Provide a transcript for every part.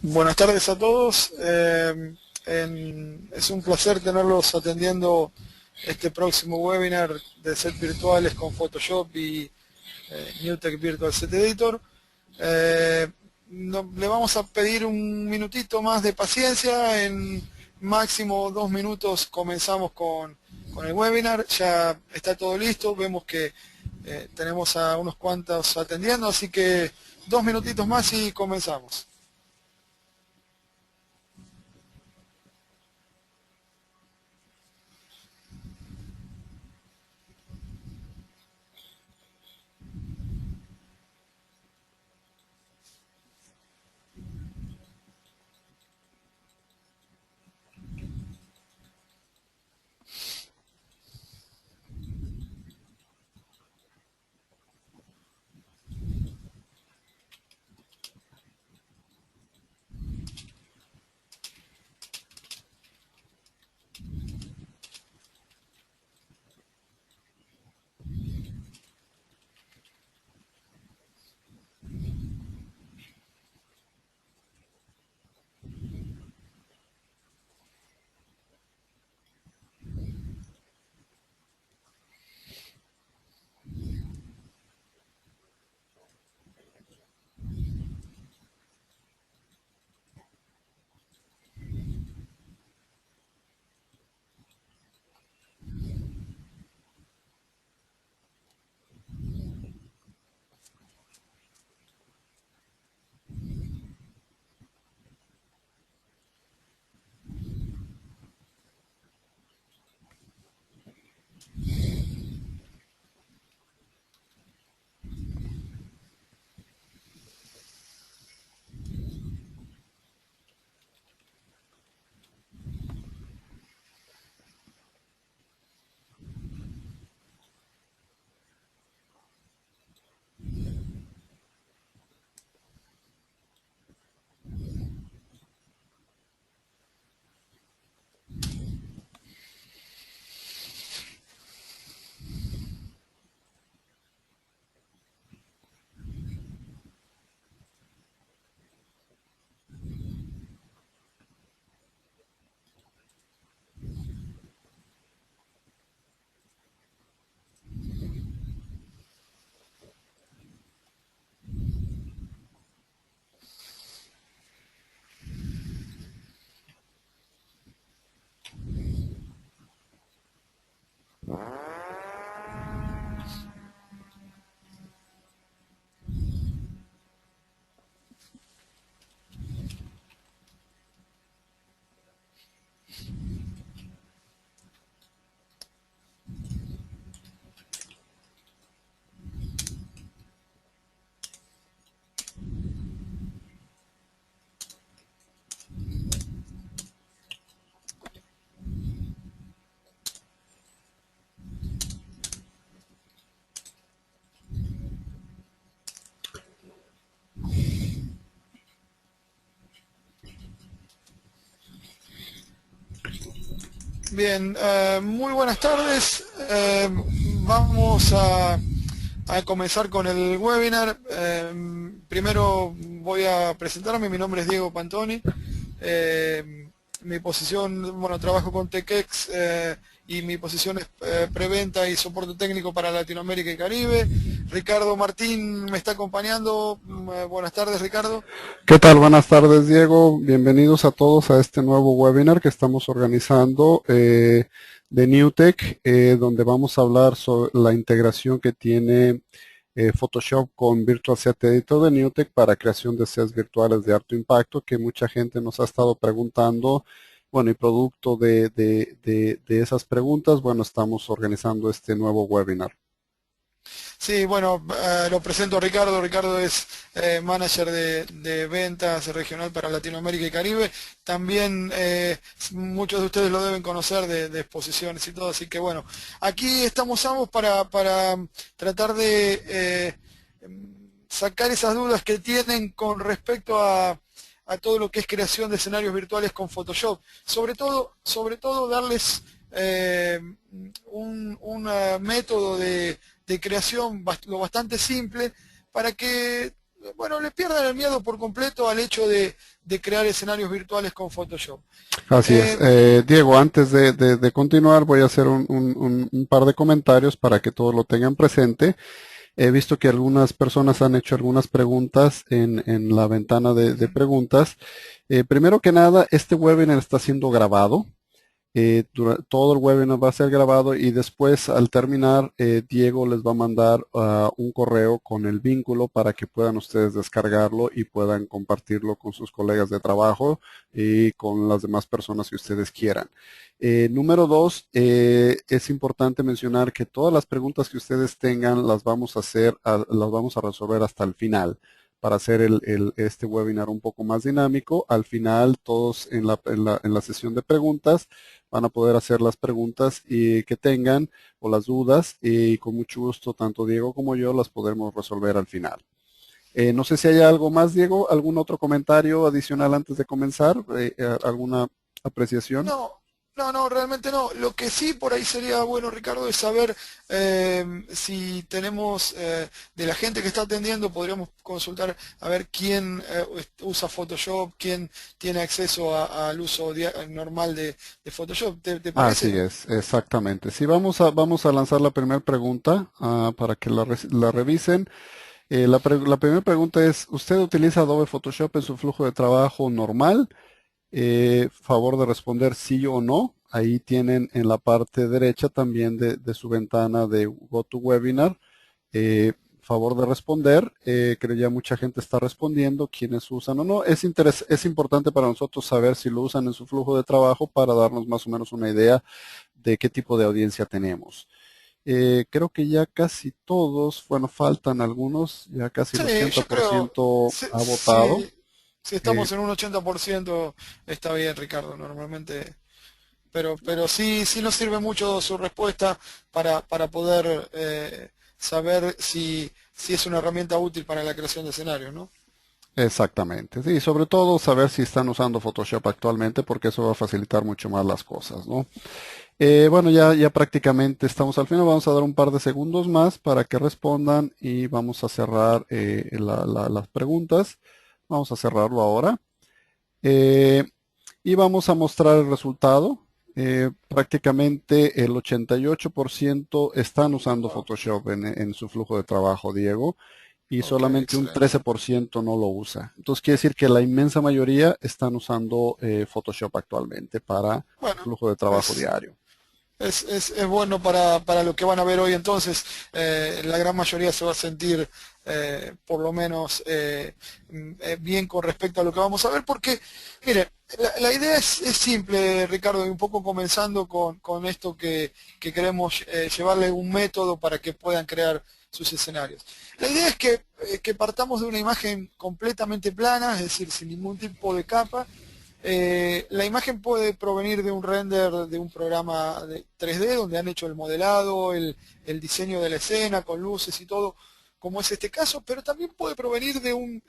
Buenas tardes a todos. Es un placer tenerlos atendiendo este próximo webinar de sets virtuales con Photoshop y NewTek Virtual Set Editor. Le vamos a pedir un minutito más de paciencia. En máximo 2 minutos comenzamos con el webinar. Ya está todo listo. Vemos que tenemos a unos cuantos atendiendo, así que 2 minutitos más y comenzamos. Bien, muy buenas tardes. Vamos a comenzar con el webinar. Primero voy a presentarme. Mi nombre es Diego Pantoni. Mi posición, bueno, trabajo con TechEx y mi posición es preventa y soporte técnico para Latinoamérica y Caribe. Ricardo Martín me está acompañando. Buenas tardes, Ricardo. ¿Qué tal? Buenas tardes, Diego. Bienvenidos a todos a este nuevo webinar que estamos organizando de NewTek, donde vamos a hablar sobre la integración que tiene Photoshop con Virtual Set Editor de NewTek para creación de sets virtuales de alto impacto, que mucha gente nos ha estado preguntando. Bueno, y producto de esas preguntas, bueno, estamos organizando este nuevo webinar. Sí, bueno, lo presento a Ricardo. Ricardo es manager de ventas regional para Latinoamérica y Caribe. También muchos de ustedes lo deben conocer de exposiciones y todo. Así que bueno, aquí estamos ambos para tratar de sacar esas dudas que tienen con respecto a todo lo que es creación de escenarios virtuales con Photoshop. Sobre todo darles un método de creación lo bastante simple para que bueno, le pierdan el miedo por completo al hecho de crear escenarios virtuales con Photoshop. Así es. Eh, Diego, antes de continuar, voy a hacer un par de comentarios para que todos lo tengan presente. He visto que algunas personas han hecho algunas preguntas en la ventana de preguntas. Primero que nada, este webinar está siendo grabado. Todo el webinar va a ser grabado y después al terminar Diego les va a mandar un correo con el vínculo para que puedan ustedes descargarlo y puedan compartirlo con sus colegas de trabajo y con las demás personas que ustedes quieran. Número dos, es importante mencionar que todas las preguntas que ustedes tengan las vamos a hacer, las vamos a resolver hasta el final para hacer este webinar un poco más dinámico. Al final, todos en la sesión de preguntas van a poder hacer las preguntas que tengan o las dudas y con mucho gusto tanto Diego como yo las podremos resolver al final. No sé si hay algo más, Diego, algún otro comentario adicional antes de comenzar, alguna apreciación. No, no, realmente no. Lo que sí por ahí sería bueno, Ricardo, es saber si tenemos de la gente que está atendiendo, podríamos consultar a ver quién usa Photoshop, quién tiene acceso al uso normal de Photoshop. ¿Te Así parece? es, exactamente. Sí, vamos a lanzar la primera pregunta para que la revisen. La primera pregunta es, ¿usted utiliza Adobe Photoshop en su flujo de trabajo normal? Favor de responder sí o no. Ahí tienen en la parte derecha también de su ventana de GoToWebinar. Favor de responder. Creo ya mucha gente está respondiendo quiénes usan o no. Es importante para nosotros saber si lo usan en su flujo de trabajo para darnos más o menos una idea de qué tipo de audiencia tenemos. Creo que ya casi todos, bueno, faltan algunos, ya casi el Sí, ochenta yo por creo, ciento ha votado. si Eh, estamos en un 80% está bien, Ricardo, normalmente. Pero sí nos sirve mucho su respuesta para poder saber si es una herramienta útil para la creación de escenarios, ¿no? Exactamente, sí, sobre todo saber si están usando Photoshop actualmente porque eso va a facilitar mucho más las cosas, ¿no? Bueno, ya prácticamente estamos al final, vamos a dar un par de segundos más para que respondan y vamos a cerrar las preguntas. Vamos a cerrarlo ahora. Eh, y vamos a mostrar el resultado. Prácticamente el 88% están usando Wow. Photoshop en su flujo de trabajo, Diego, y Ok, solamente un excelente. 13% no lo usa. Entonces quiere decir que la inmensa mayoría están usando Photoshop actualmente para su Bueno, flujo de trabajo es, diario. es bueno para lo que van a ver hoy entonces. La gran mayoría se va a sentir por lo menos bien con respecto a lo que vamos a ver, porque, mire, la idea es simple, Ricardo, y un poco comenzando con esto que queremos llevarle un método para que puedan crear sus escenarios. La idea es que partamos de una imagen completamente plana, es decir, sin ningún tipo de capa. La imagen puede provenir de un render de un programa de 3D donde han hecho el modelado, el diseño de la escena con luces y todo, como es este caso, pero también puede provenir de un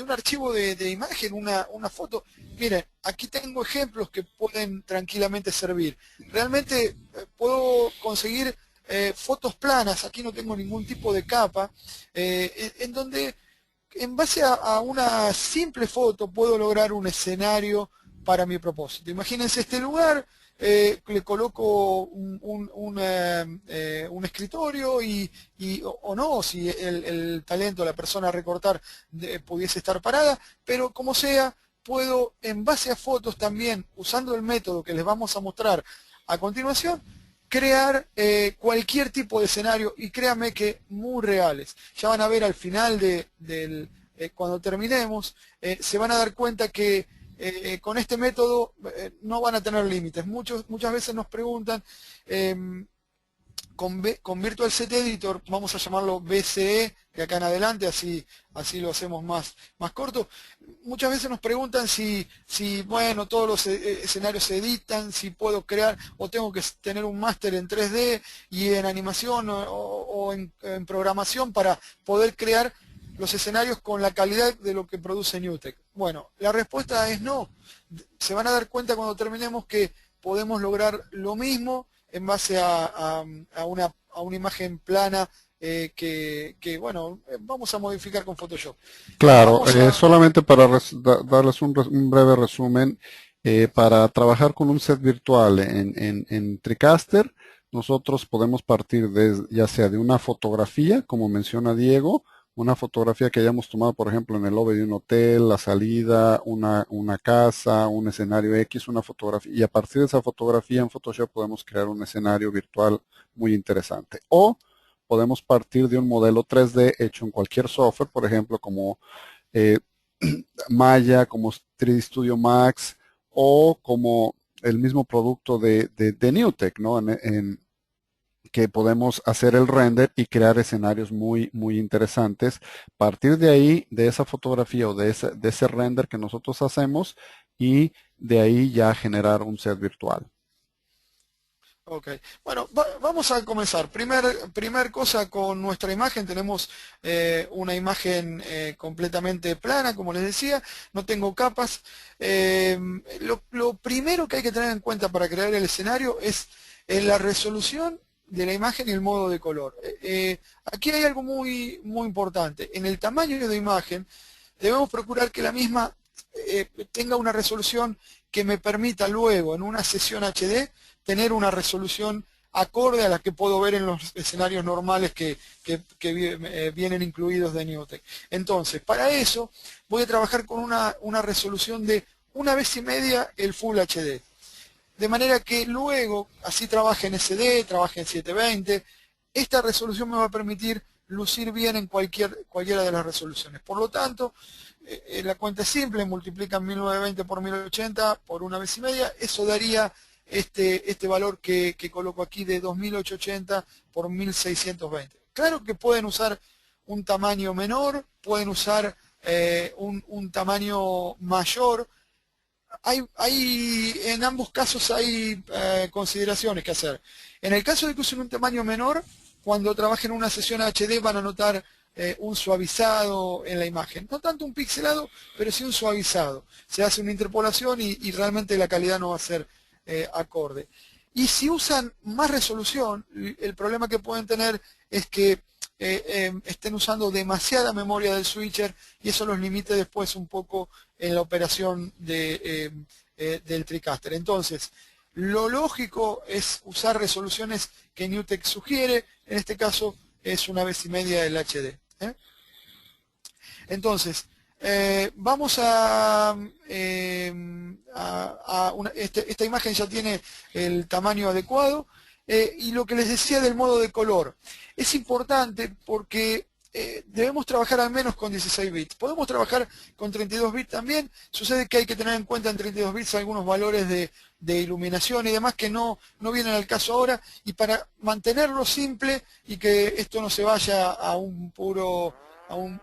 archivo de imagen, una foto. Miren, aquí tengo ejemplos que pueden tranquilamente servir. Realmente puedo conseguir fotos planas, aquí no tengo ningún tipo de capa, en donde en base a una simple foto puedo lograr un escenario para mi propósito. Imagínense este lugar, le coloco un escritorio o no, si el talento, la persona a recortar pudiese estar parada, pero como sea, puedo en base a fotos también, usando el método que les vamos a mostrar a continuación, crear cualquier tipo de escenario y créanme que muy reales. Ya van a ver al final cuando terminemos, se van a dar cuenta que con este método no van a tener límites. Muchas veces nos preguntan, eh, con Virtual Set Editor, vamos a llamarlo BCE de acá en adelante, así lo hacemos más corto. Muchas veces nos preguntan si bueno, todos los escenarios se editan, si puedo crear o tengo que tener un máster en 3D y en animación o en programación para poder crear los escenarios con la calidad de lo que produce Newtek. Bueno, la respuesta es no. Se van a dar cuenta cuando terminemos que podemos lograr lo mismo en base a una imagen plana bueno, vamos a modificar con Photoshop. Claro, Vamos a... solamente para darles un breve resumen, para trabajar con un set virtual en TriCaster, nosotros podemos partir ya sea de una fotografía, como menciona Diego, una fotografía que hayamos tomado, por ejemplo, en el lobby de un hotel, la salida, una casa, un escenario X, una fotografía, y a partir de esa fotografía en Photoshop podemos crear un escenario virtual muy interesante. O podemos partir de un modelo 3D hecho en cualquier software, por ejemplo, como eh, Maya, como 3D Studio Max o como el mismo producto de NewTek, ¿no? Que podemos hacer el render y crear escenarios muy, muy interesantes. Partir de ahí, de esa fotografía o de ese render que nosotros hacemos y de ahí ya generar un set virtual. Ok, bueno, vamos a comenzar. Primer cosa con nuestra imagen, tenemos una imagen completamente plana, como les decía, no tengo capas. Lo primero que hay que tener en cuenta para crear el escenario es la resolución de la imagen y el modo de color. Aquí hay algo muy importante. En el tamaño de imagen debemos procurar que la misma tenga una resolución que me permita luego en una sesión HD tener una resolución acorde a la que puedo ver en los escenarios normales que vienen incluidos de NewTek. Entonces, para eso voy a trabajar con una resolución de 1,5 veces el Full HD. De manera que luego, así trabaje en SD, trabaje en 720, esta resolución me va a permitir lucir bien en cualquiera de las resoluciones. Por lo tanto, la cuenta es simple, multiplican 1920 por 1080 por 1,5 veces, eso daría este valor que coloco aquí de 2880 por 1620. Claro que pueden usar un tamaño menor, pueden usar un tamaño mayor. En ambos casos hay consideraciones que hacer. En el caso de que usen un tamaño menor, cuando trabajen en una sesión HD van a notar un suavizado en la imagen. No tanto un pixelado, pero sí un suavizado. Se hace una interpolación y realmente la calidad no va a ser acorde. Y si usan más resolución, el problema que pueden tener es que estén usando demasiada memoria del switcher y eso los limite después un poco en la operación del TriCaster. Entonces, lo lógico es usar resoluciones que NewTek sugiere, en este caso es 1,5 veces el HD. Entonces, vamos esta imagen ya tiene el tamaño adecuado y lo que les decía del modo de color es importante porque debemos trabajar al menos con 16 bits. Podemos trabajar con 32 bits también. Sucede que hay que tener en cuenta en 32 bits algunos valores de iluminación y demás que no vienen al caso ahora, y para mantenerlo simple y que esto no se vaya a un puro, a un,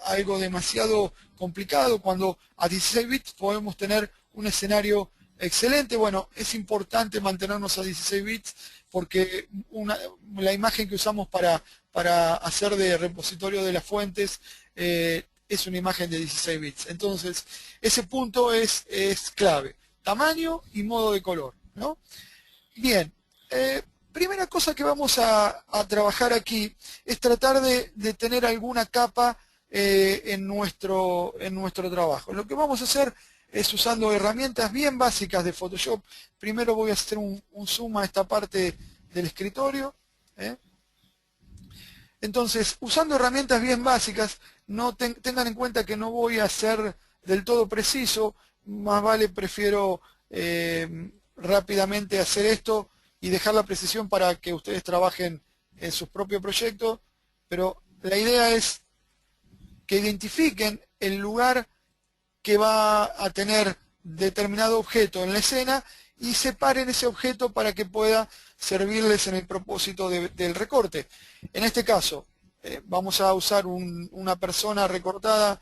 algo demasiado complicado, cuando a 16 bits podemos tener un escenario excelente. Bueno, es importante mantenernos a 16 bits porque la imagen que usamos para hacer de repositorio de las fuentes es una imagen de 16 bits. Entonces, ese punto es clave. Tamaño y modo de color, ¿no? Bien, primera cosa que vamos a trabajar aquí es tratar de tener alguna capa en nuestro trabajo. Lo que vamos a hacer es usando herramientas bien básicas de Photoshop. Primero voy a hacer un zoom a esta parte del escritorio. ¿eh? Entonces, usando herramientas bien básicas, tengan en cuenta que no voy a ser del todo preciso, más vale prefiero rápidamente hacer esto y dejar la precisión para que ustedes trabajen en sus propios proyectos, pero la idea es que identifiquen el lugar que va a tener determinado objeto en la escena y separen ese objeto para que pueda servirles en el propósito del recorte. En este caso, vamos a usar una persona recortada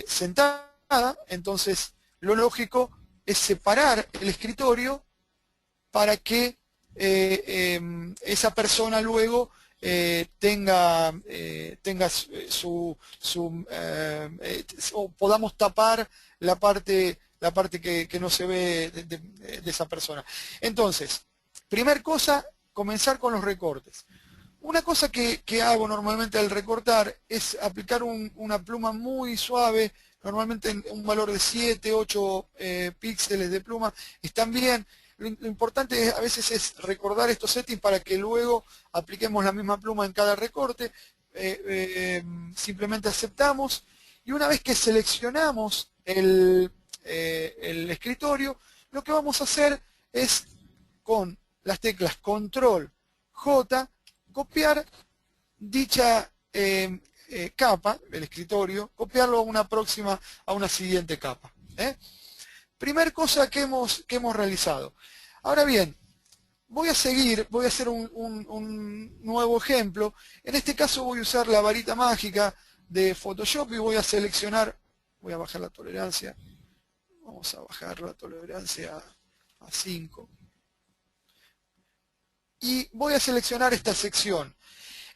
sentada, entonces lo lógico es separar el escritorio para que esa persona luego tenga o podamos tapar la parte que no se ve de esa persona. Entonces, primer cosa, comenzar con los recortes. Una cosa que hago normalmente al recortar es aplicar una pluma muy suave, normalmente en un valor de 7, 8 píxeles de pluma, están bien. Lo importante a veces es recordar estos settings para que luego apliquemos la misma pluma en cada recorte. Simplemente aceptamos y una vez que seleccionamos el escritorio, lo que vamos a hacer es con las teclas Control J copiar dicha capa, el escritorio, copiarlo a una siguiente capa. Primer cosa que hemos realizado. Ahora bien, voy a hacer un nuevo ejemplo. En este caso voy a usar la varita mágica de Photoshop y voy a seleccionar, voy a bajar la tolerancia, vamos a bajar la tolerancia a 5. Y voy a seleccionar esta sección.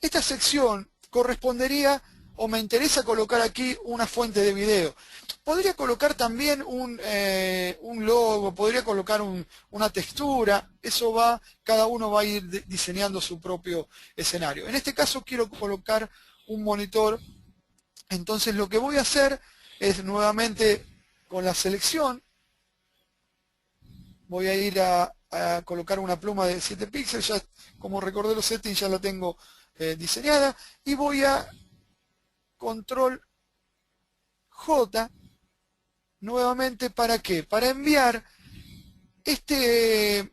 Esta sección correspondería, o me interesa colocar aquí una fuente de video. Podría colocar también un logo, podría colocar una textura, cada uno va a ir diseñando su propio escenario. En este caso quiero colocar un monitor, entonces lo que voy a hacer es nuevamente con la selección, voy a ir a colocar una pluma de 7 píxeles, ya como recordé los settings ya la tengo diseñada, y voy a Control J nuevamente. ¿Para qué? Para enviar este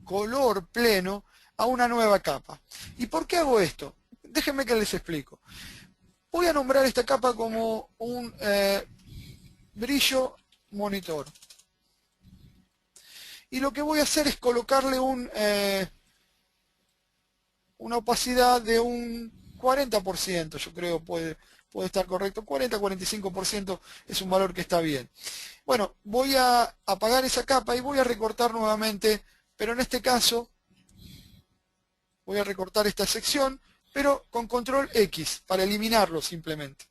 color pleno a una nueva capa. ¿Y por qué hago esto? Déjenme que les explico. Voy a nombrar esta capa como un brillo monitor. Y lo que voy a hacer es colocarle una opacidad de un 40%, yo creo puede estar correcto, 40-45% es un valor que está bien. Bueno, voy a apagar esa capa y voy a recortar nuevamente, pero en este caso voy a recortar esta sección, pero con control X, para eliminarlo simplemente.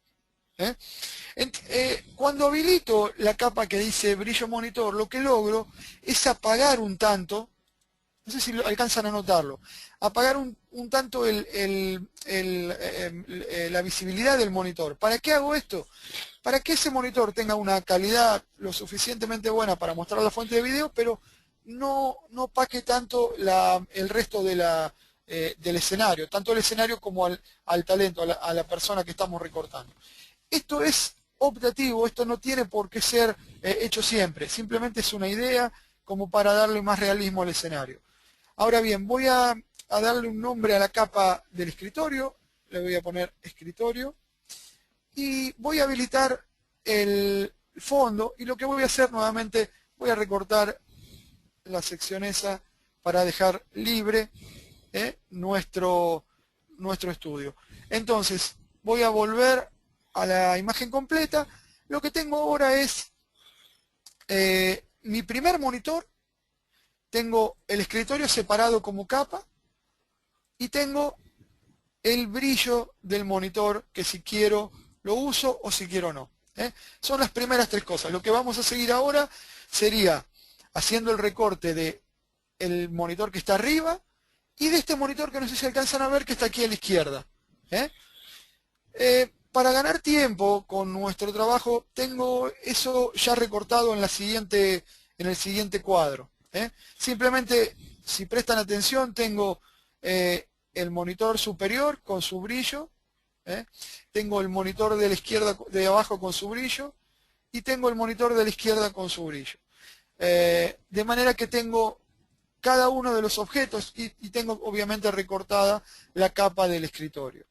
Cuando habilito la capa que dice brillo monitor, lo que logro es apagar un tanto, no sé si alcanzan a notarlo, apagar un tanto la visibilidad del monitor. ¿Para qué hago esto? Para que ese monitor tenga una calidad lo suficientemente buena para mostrar la fuente de video, pero no opaque tanto el resto del escenario, tanto el escenario como al talento, a la persona que estamos recortando. Esto es optativo, esto no tiene por qué ser hecho siempre, simplemente es una idea como para darle más realismo al escenario. Ahora bien, voy a darle un nombre a la capa del escritorio, le voy a poner escritorio, y voy a habilitar el fondo, y lo que voy a hacer nuevamente, voy a recortar la sección esa para dejar libre nuestro estudio. Entonces, voy a volver a la imagen completa. Lo que tengo ahora es mi primer monitor, tengo el escritorio separado como capa y tengo el brillo del monitor que si quiero lo uso o si quiero no. Son las primeras tres cosas. Lo que vamos a seguir ahora sería haciendo el recorte del monitor que está arriba y de este monitor que no sé si alcanzan a ver que está aquí a la izquierda. Para ganar tiempo con nuestro trabajo, tengo eso ya recortado en el siguiente cuadro. Simplemente, si prestan atención, tengo el monitor superior con su brillo, tengo el monitor de la izquierda de abajo con su brillo y tengo el monitor de la izquierda con su brillo. De manera que tengo cada uno de los objetos y tengo obviamente recortada la capa del escritorio.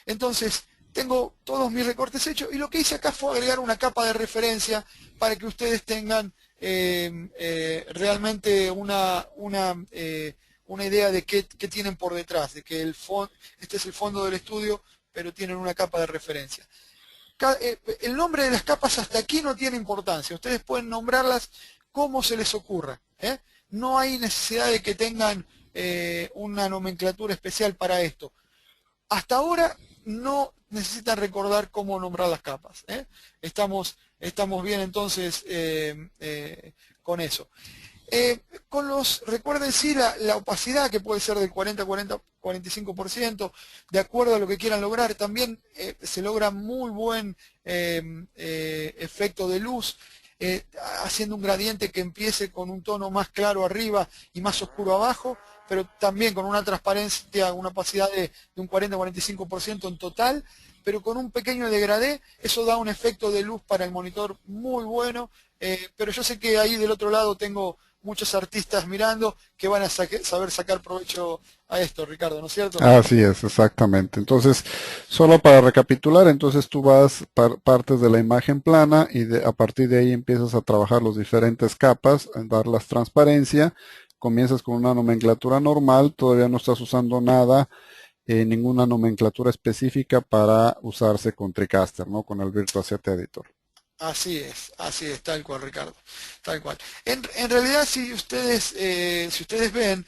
Entonces, tengo todos mis recortes hechos y lo que hice acá fue agregar una capa de referencia para que ustedes tengan realmente una idea de qué tienen por detrás, de que este es el fondo del estudio, pero tienen una capa de referencia. El nombre de las capas hasta aquí no tiene importancia, ustedes pueden nombrarlas como se les ocurra. No hay necesidad de que tengan una nomenclatura especial para esto. Hasta ahora no necesitan recordar cómo nombrar las capas. Estamos bien entonces con eso. Recuerden sí la opacidad que puede ser del 40-45%, de acuerdo a lo que quieran lograr. También se logra muy buen efecto de luz, haciendo un gradiente que empiece con un tono más claro arriba y más oscuro abajo, pero también con una transparencia, una opacidad de un 40-45% en total, pero con un pequeño degradé. Eso da un efecto de luz para el monitor muy bueno, pero yo sé que ahí del otro lado tengo muchos artistas mirando que van a saber sacar provecho a esto, Ricardo, ¿no es cierto? Así es, exactamente. Entonces, solo para recapitular, entonces tú partes de la imagen plana y a partir de ahí empiezas a trabajar las diferentes capas, en darlas transparencia, comienzas con una nomenclatura normal, todavía no estás usando nada, ninguna nomenclatura específica para usarse con TriCaster, ¿no? Con el Virtual Set Editor. Así es, tal cual, Ricardo, tal cual. En realidad, si ustedes ven,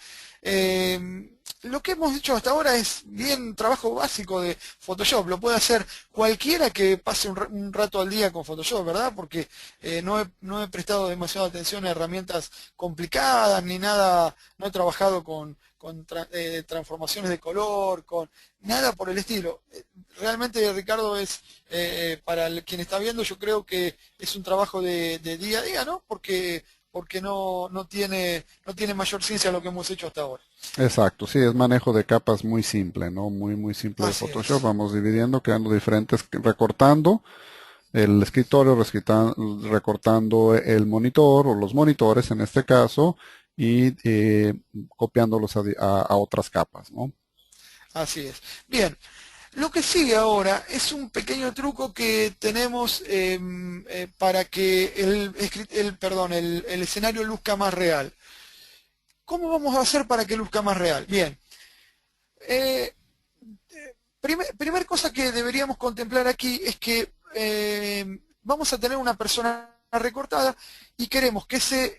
lo que hemos hecho hasta ahora es bien trabajo básico de Photoshop. Lo puede hacer cualquiera que pase un rato al día con Photoshop, ¿verdad? Porque no he prestado demasiada atención a herramientas complicadas ni nada, no he trabajado con transformaciones de color, con nada por el estilo. Realmente, Ricardo, es quien está viendo, yo creo que es un trabajo de día a día, ¿no? Porque no tiene mayor ciencia lo que hemos hecho hasta ahora. Exacto, sí, es manejo de capas muy simple, ¿no? Muy, muy simple de Así Photoshop. es, Vamos dividiendo, creando diferentes, recortando el escritorio, recortando el monitor o los monitores en este caso y copiándolos a otras capas, ¿no? así es. Bien, lo que sigue ahora es un pequeño truco que tenemos para que el escenario luzca más real. ¿Cómo vamos a hacer para que luzca más real? Bien, eh, primer cosa que deberíamos contemplar aquí es que vamos a tener una persona recortada y queremos que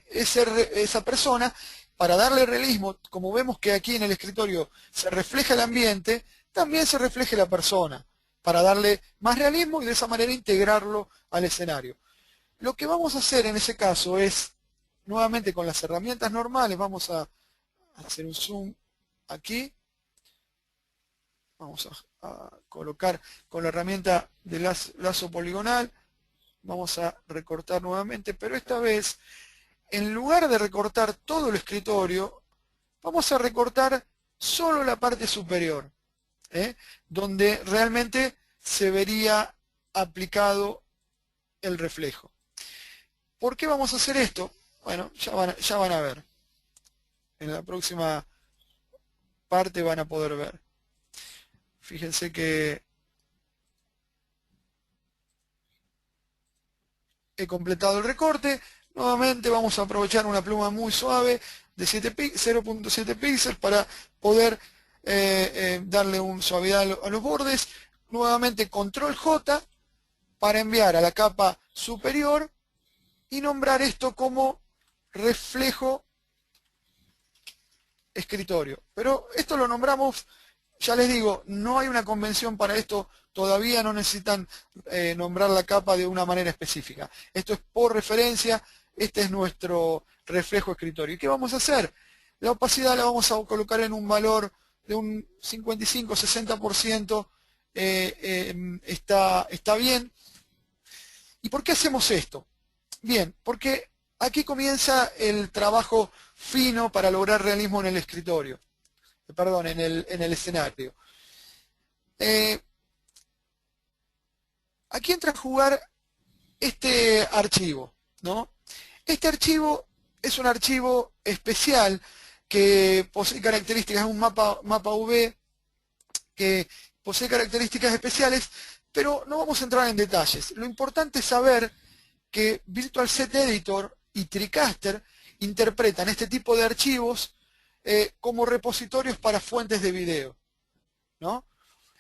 esa persona, para darle realismo, como vemos que aquí en el escritorio se refleja el ambiente, también se refleje la persona, para darle más realismo y de esa manera integrarlo al escenario. Lo que vamos a hacer en ese caso es, nuevamente con las herramientas normales, vamos a hacer un zoom aquí. Vamos a colocar con la herramienta de lazo poligonal. Vamos a recortar nuevamente, pero esta vez, en lugar de recortar todo el escritorio, vamos a recortar solo la parte superior, ¿eh? Donde realmente se vería aplicado el reflejo. ¿Por qué vamos a hacer esto? Bueno, ya van a ver. En la próxima parte van a poder ver. Fíjense que he completado el recorte. Nuevamente vamos a aprovechar una pluma muy suave de 0.7 píxeles para poder darle una suavidad a los bordes. Nuevamente control J para enviar a la capa superior y nombrar esto como reflejo escritorio. Pero esto lo nombramos, ya les digo, no hay una convención para esto, todavía no necesitan nombrar la capa de una manera específica. Esto es por referencia, este es nuestro reflejo escritorio. ¿Y qué vamos a hacer? La opacidad la vamos a colocar en un valor de un 55-60%, está bien. ¿Y por qué hacemos esto? Bien, porque aquí comienza el trabajo fino para lograr realismo en el escritorio, perdón, en el escenario. Aquí entra a jugar este archivo, ¿no? Este archivo es un archivo especial que posee características, es un mapa V que posee características especiales, pero no vamos a entrar en detalles. Lo importante es saber que Virtual Set Editor y TriCaster interpretan este tipo de archivos como repositorios para fuentes de video, ¿no?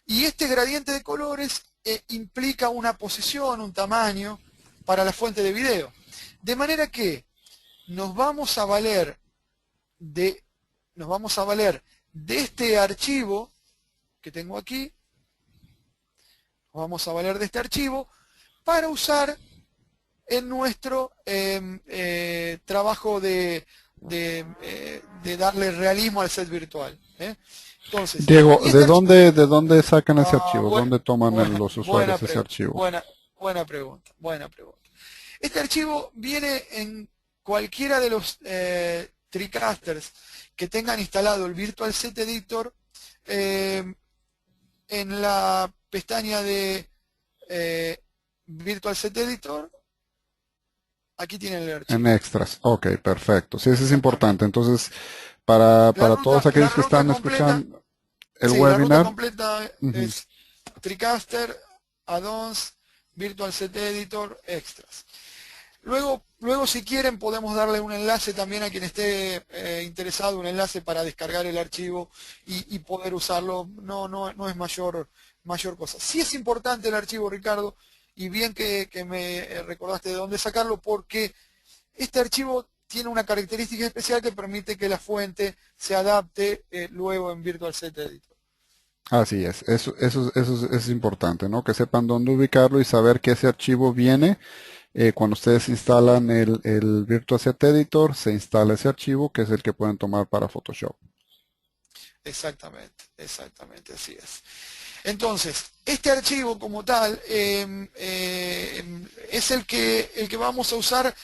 Y este gradiente de colores implica una posición, un tamaño para la fuente de video. De manera que nos vamos a valer de, nos vamos a valer de este archivo que tengo aquí, nos vamos a valer de este archivo para usar en nuestro trabajo de darle realismo al set virtual. Entonces, Diego, y este archivo, de dónde sacan ese archivo? buena, ¿Dónde toman buena, los usuarios ese archivo? buena pregunta, buena pregunta. Este archivo viene en cualquiera de los TriCasters que tengan instalado el Virtual Set Editor, en la pestaña de Virtual Set Editor. Aquí tienen el En archivo. extras. Ok, perfecto. Sí, eso es Exactamente. importante. Entonces, para todos La aquellos que ruta están completa, escuchando el sí, la ruta webinar, completa ujú. es TriCaster, Add-ons, Virtual Set Editor, Extras. Luego si quieren podemos darle un enlace también a quien esté interesado, un enlace para descargar el archivo y poder usarlo. No es mayor cosa. Sí es importante el archivo, Ricardo, y bien que me recordaste de dónde sacarlo, porque este archivo tiene una característica especial que permite que la fuente se adapte luego en Virtual Set Editor. Así es. Eso es importante, ¿no? Que sepan dónde ubicarlo y saber que ese archivo viene. Cuando ustedes instalan el Virtual Set Editor, se instala ese archivo que es el que pueden tomar para Photoshop. Exactamente, así es. Entonces, este archivo como tal es el que vamos a usar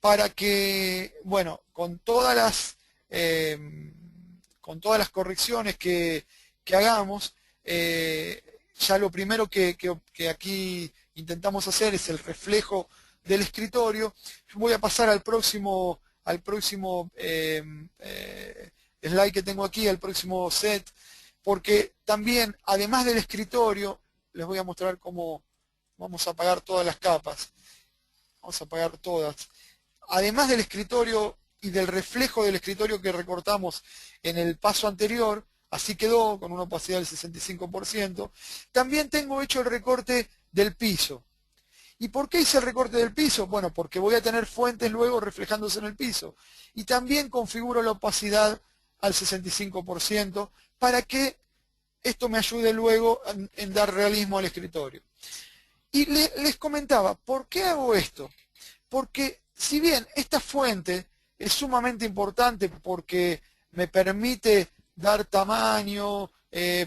para que, bueno, con todas las correcciones que hagamos, ya lo primero que aquí intentamos hacer es el reflejo del escritorio. Voy a pasar al próximo slide que tengo aquí, al próximo set, porque también, además del escritorio, les voy a mostrar cómo vamos a apagar todas las capas. Vamos a apagar todas. Además del escritorio y del reflejo del escritorio que recortamos en el paso anterior, así quedó con una opacidad del 65%, también tengo hecho el recorte del piso. ¿Y por qué hice el recorte del piso? Bueno, porque voy a tener fuentes luego reflejándose en el piso. Y también configuro la opacidad al 65% para que esto me ayude luego en dar realismo al escritorio. Y les comentaba, ¿por qué hago esto? Porque si bien esta fuente es sumamente importante porque me permite dar tamaño,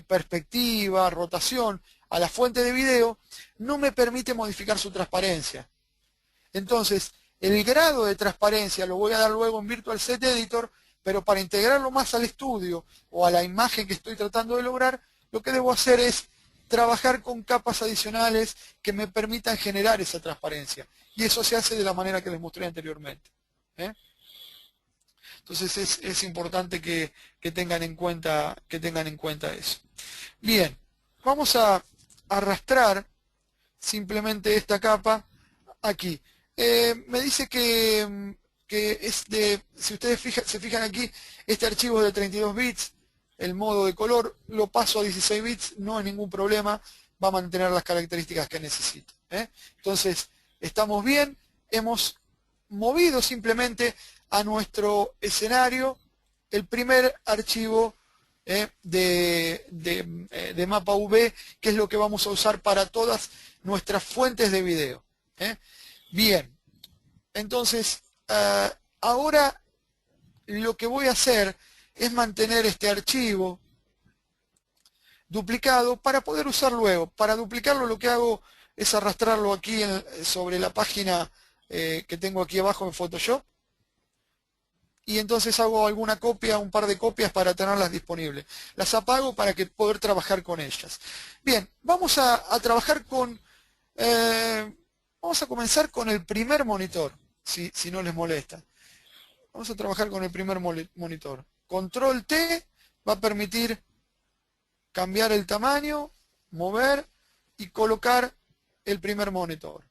perspectiva, rotación a la fuente de video, no me permite modificar su transparencia. Entonces, el grado de transparencia lo voy a dar luego en Virtual Set Editor, pero para integrarlo más al estudio o a la imagen que estoy tratando de lograr, lo que debo hacer es trabajar con capas adicionales que me permitan generar esa transparencia. Y eso se hace de la manera que les mostré anteriormente. Entonces es importante que tengan en cuenta eso. Bien, vamos a arrastrar simplemente esta capa aquí. Me dice que si ustedes se fijan aquí, este archivo es de 32 bits, el modo de color lo paso a 16 bits, no hay ningún problema, va a mantener las características que necesito. Entonces, estamos bien, hemos movido simplemente a nuestro escenario el primer archivo de mapa V, que es lo que vamos a usar para todas nuestras fuentes de video. Bien, entonces ahora lo que voy a hacer es mantener este archivo duplicado para poder usar luego. Para duplicarlo lo que hago es arrastrarlo aquí sobre la página que tengo aquí abajo en Photoshop, y entonces hago alguna copia, un par de copias para tenerlas disponibles. Las apago para poder trabajar con ellas. Bien, vamos a trabajar vamos a comenzar con el primer monitor, si no les molesta. Vamos a trabajar con el primer monitor. Control T va a permitir cambiar el tamaño, mover y colocar el primer monitor.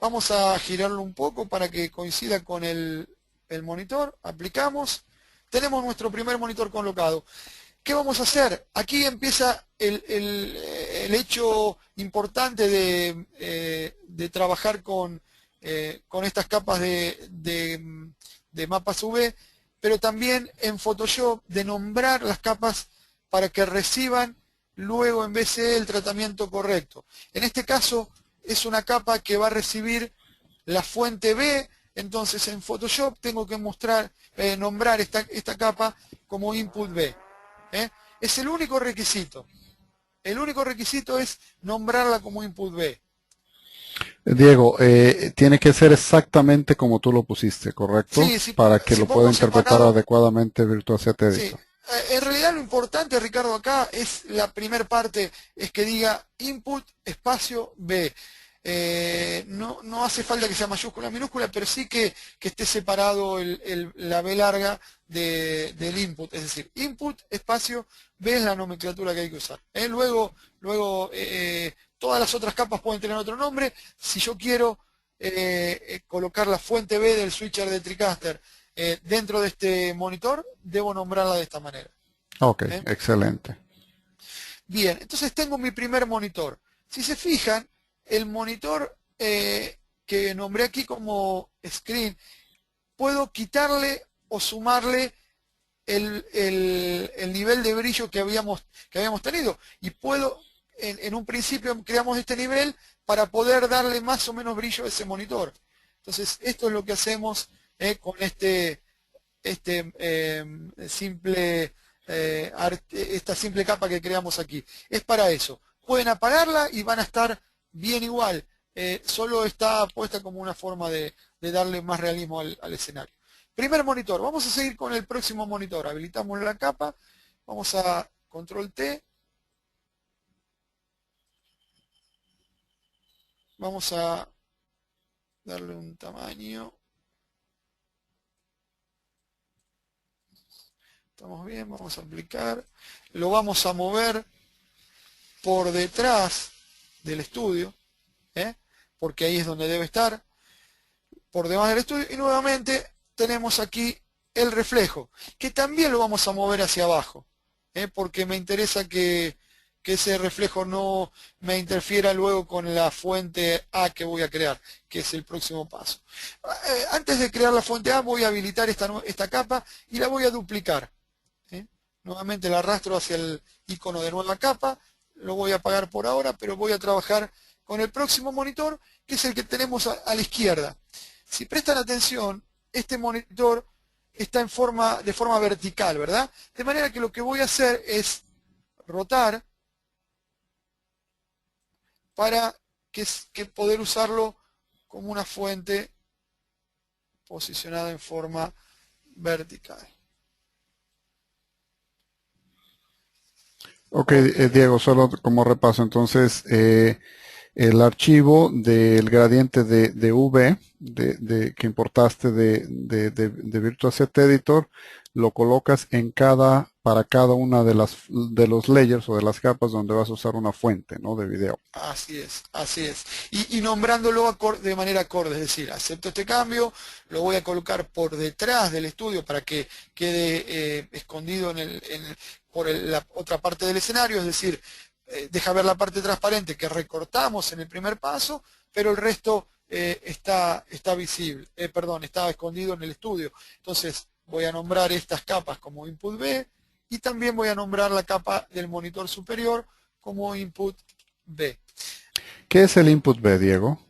Vamos a girarlo un poco para que coincida con el monitor. Aplicamos. Tenemos nuestro primer monitor colocado. ¿Qué vamos a hacer? Aquí empieza el hecho importante de trabajar con estas capas de mapas UV, pero también en Photoshop de nombrar las capas para que reciban luego en VCE el tratamiento correcto. En este caso es una capa que va a recibir la fuente B, entonces en Photoshop tengo que nombrar esta capa como input B. Es el único requisito. El único requisito es nombrarla como input B. Diego, tiene que ser exactamente como tú lo pusiste, ¿correcto? Sí, Para que si lo pueda pongo interpretar separado, adecuadamente Virtual Set sí. Editor. En realidad lo importante, Ricardo, acá es la primera parte, es que diga input espacio B. No hace falta que sea mayúscula, minúscula, pero sí que esté separado la B larga del input. Es decir, input espacio B es la nomenclatura que hay que usar. Luego todas las otras capas pueden tener otro nombre. Si yo quiero colocar la fuente B del switcher de TriCaster dentro de este monitor, debo nombrarla de esta manera. Ok, excelente. Bien, entonces tengo mi primer monitor. Si se fijan, el monitor que nombré aquí como screen, puedo quitarle o sumarle el nivel de brillo que habíamos tenido. Y puedo, en un principio creamos este nivel para poder darle más o menos brillo a ese monitor. Entonces, esto es lo que hacemos con esta simple capa que creamos aquí. Es para eso. Pueden apagarla y van a estar bien igual. Solo está puesta como una forma de darle más realismo al escenario. Primer monitor. Vamos a seguir con el próximo monitor. Habilitamos la capa. Vamos a control T. Vamos a darle un tamaño. Estamos bien, vamos a aplicar. Lo vamos a mover por detrás del estudio, porque ahí es donde debe estar, por debajo del estudio. Y nuevamente tenemos aquí el reflejo, que también lo vamos a mover hacia abajo, porque me interesa que ese reflejo no me interfiera luego con la fuente A que voy a crear, que es el próximo paso. Antes de crear la fuente A voy a habilitar esta capa y la voy a duplicar. Nuevamente la arrastro hacia el icono de nueva capa, lo voy a apagar por ahora, pero voy a trabajar con el próximo monitor, que es el que tenemos a la izquierda. Si prestan atención, este monitor está de forma vertical, ¿verdad? De manera que lo que voy a hacer es rotar para que poder usarlo como una fuente posicionada en forma vertical. Ok, Diego, solo como repaso, entonces el archivo del gradiente de V que importaste de Virtual Set Editor, lo colocas para cada una de los layers o de las capas donde vas a usar una fuente, ¿no? De video. Así es, así es. Y nombrándolo de manera acorde, es decir, acepto este cambio, lo voy a colocar por detrás del estudio para que quede escondido por la otra parte del escenario, es decir, deja ver la parte transparente que recortamos en el primer paso, pero el resto está visible, está escondido en el estudio. Entonces voy a nombrar estas capas como input B y también voy a nombrar la capa del monitor superior como input B. ¿Qué es el input B, Diego?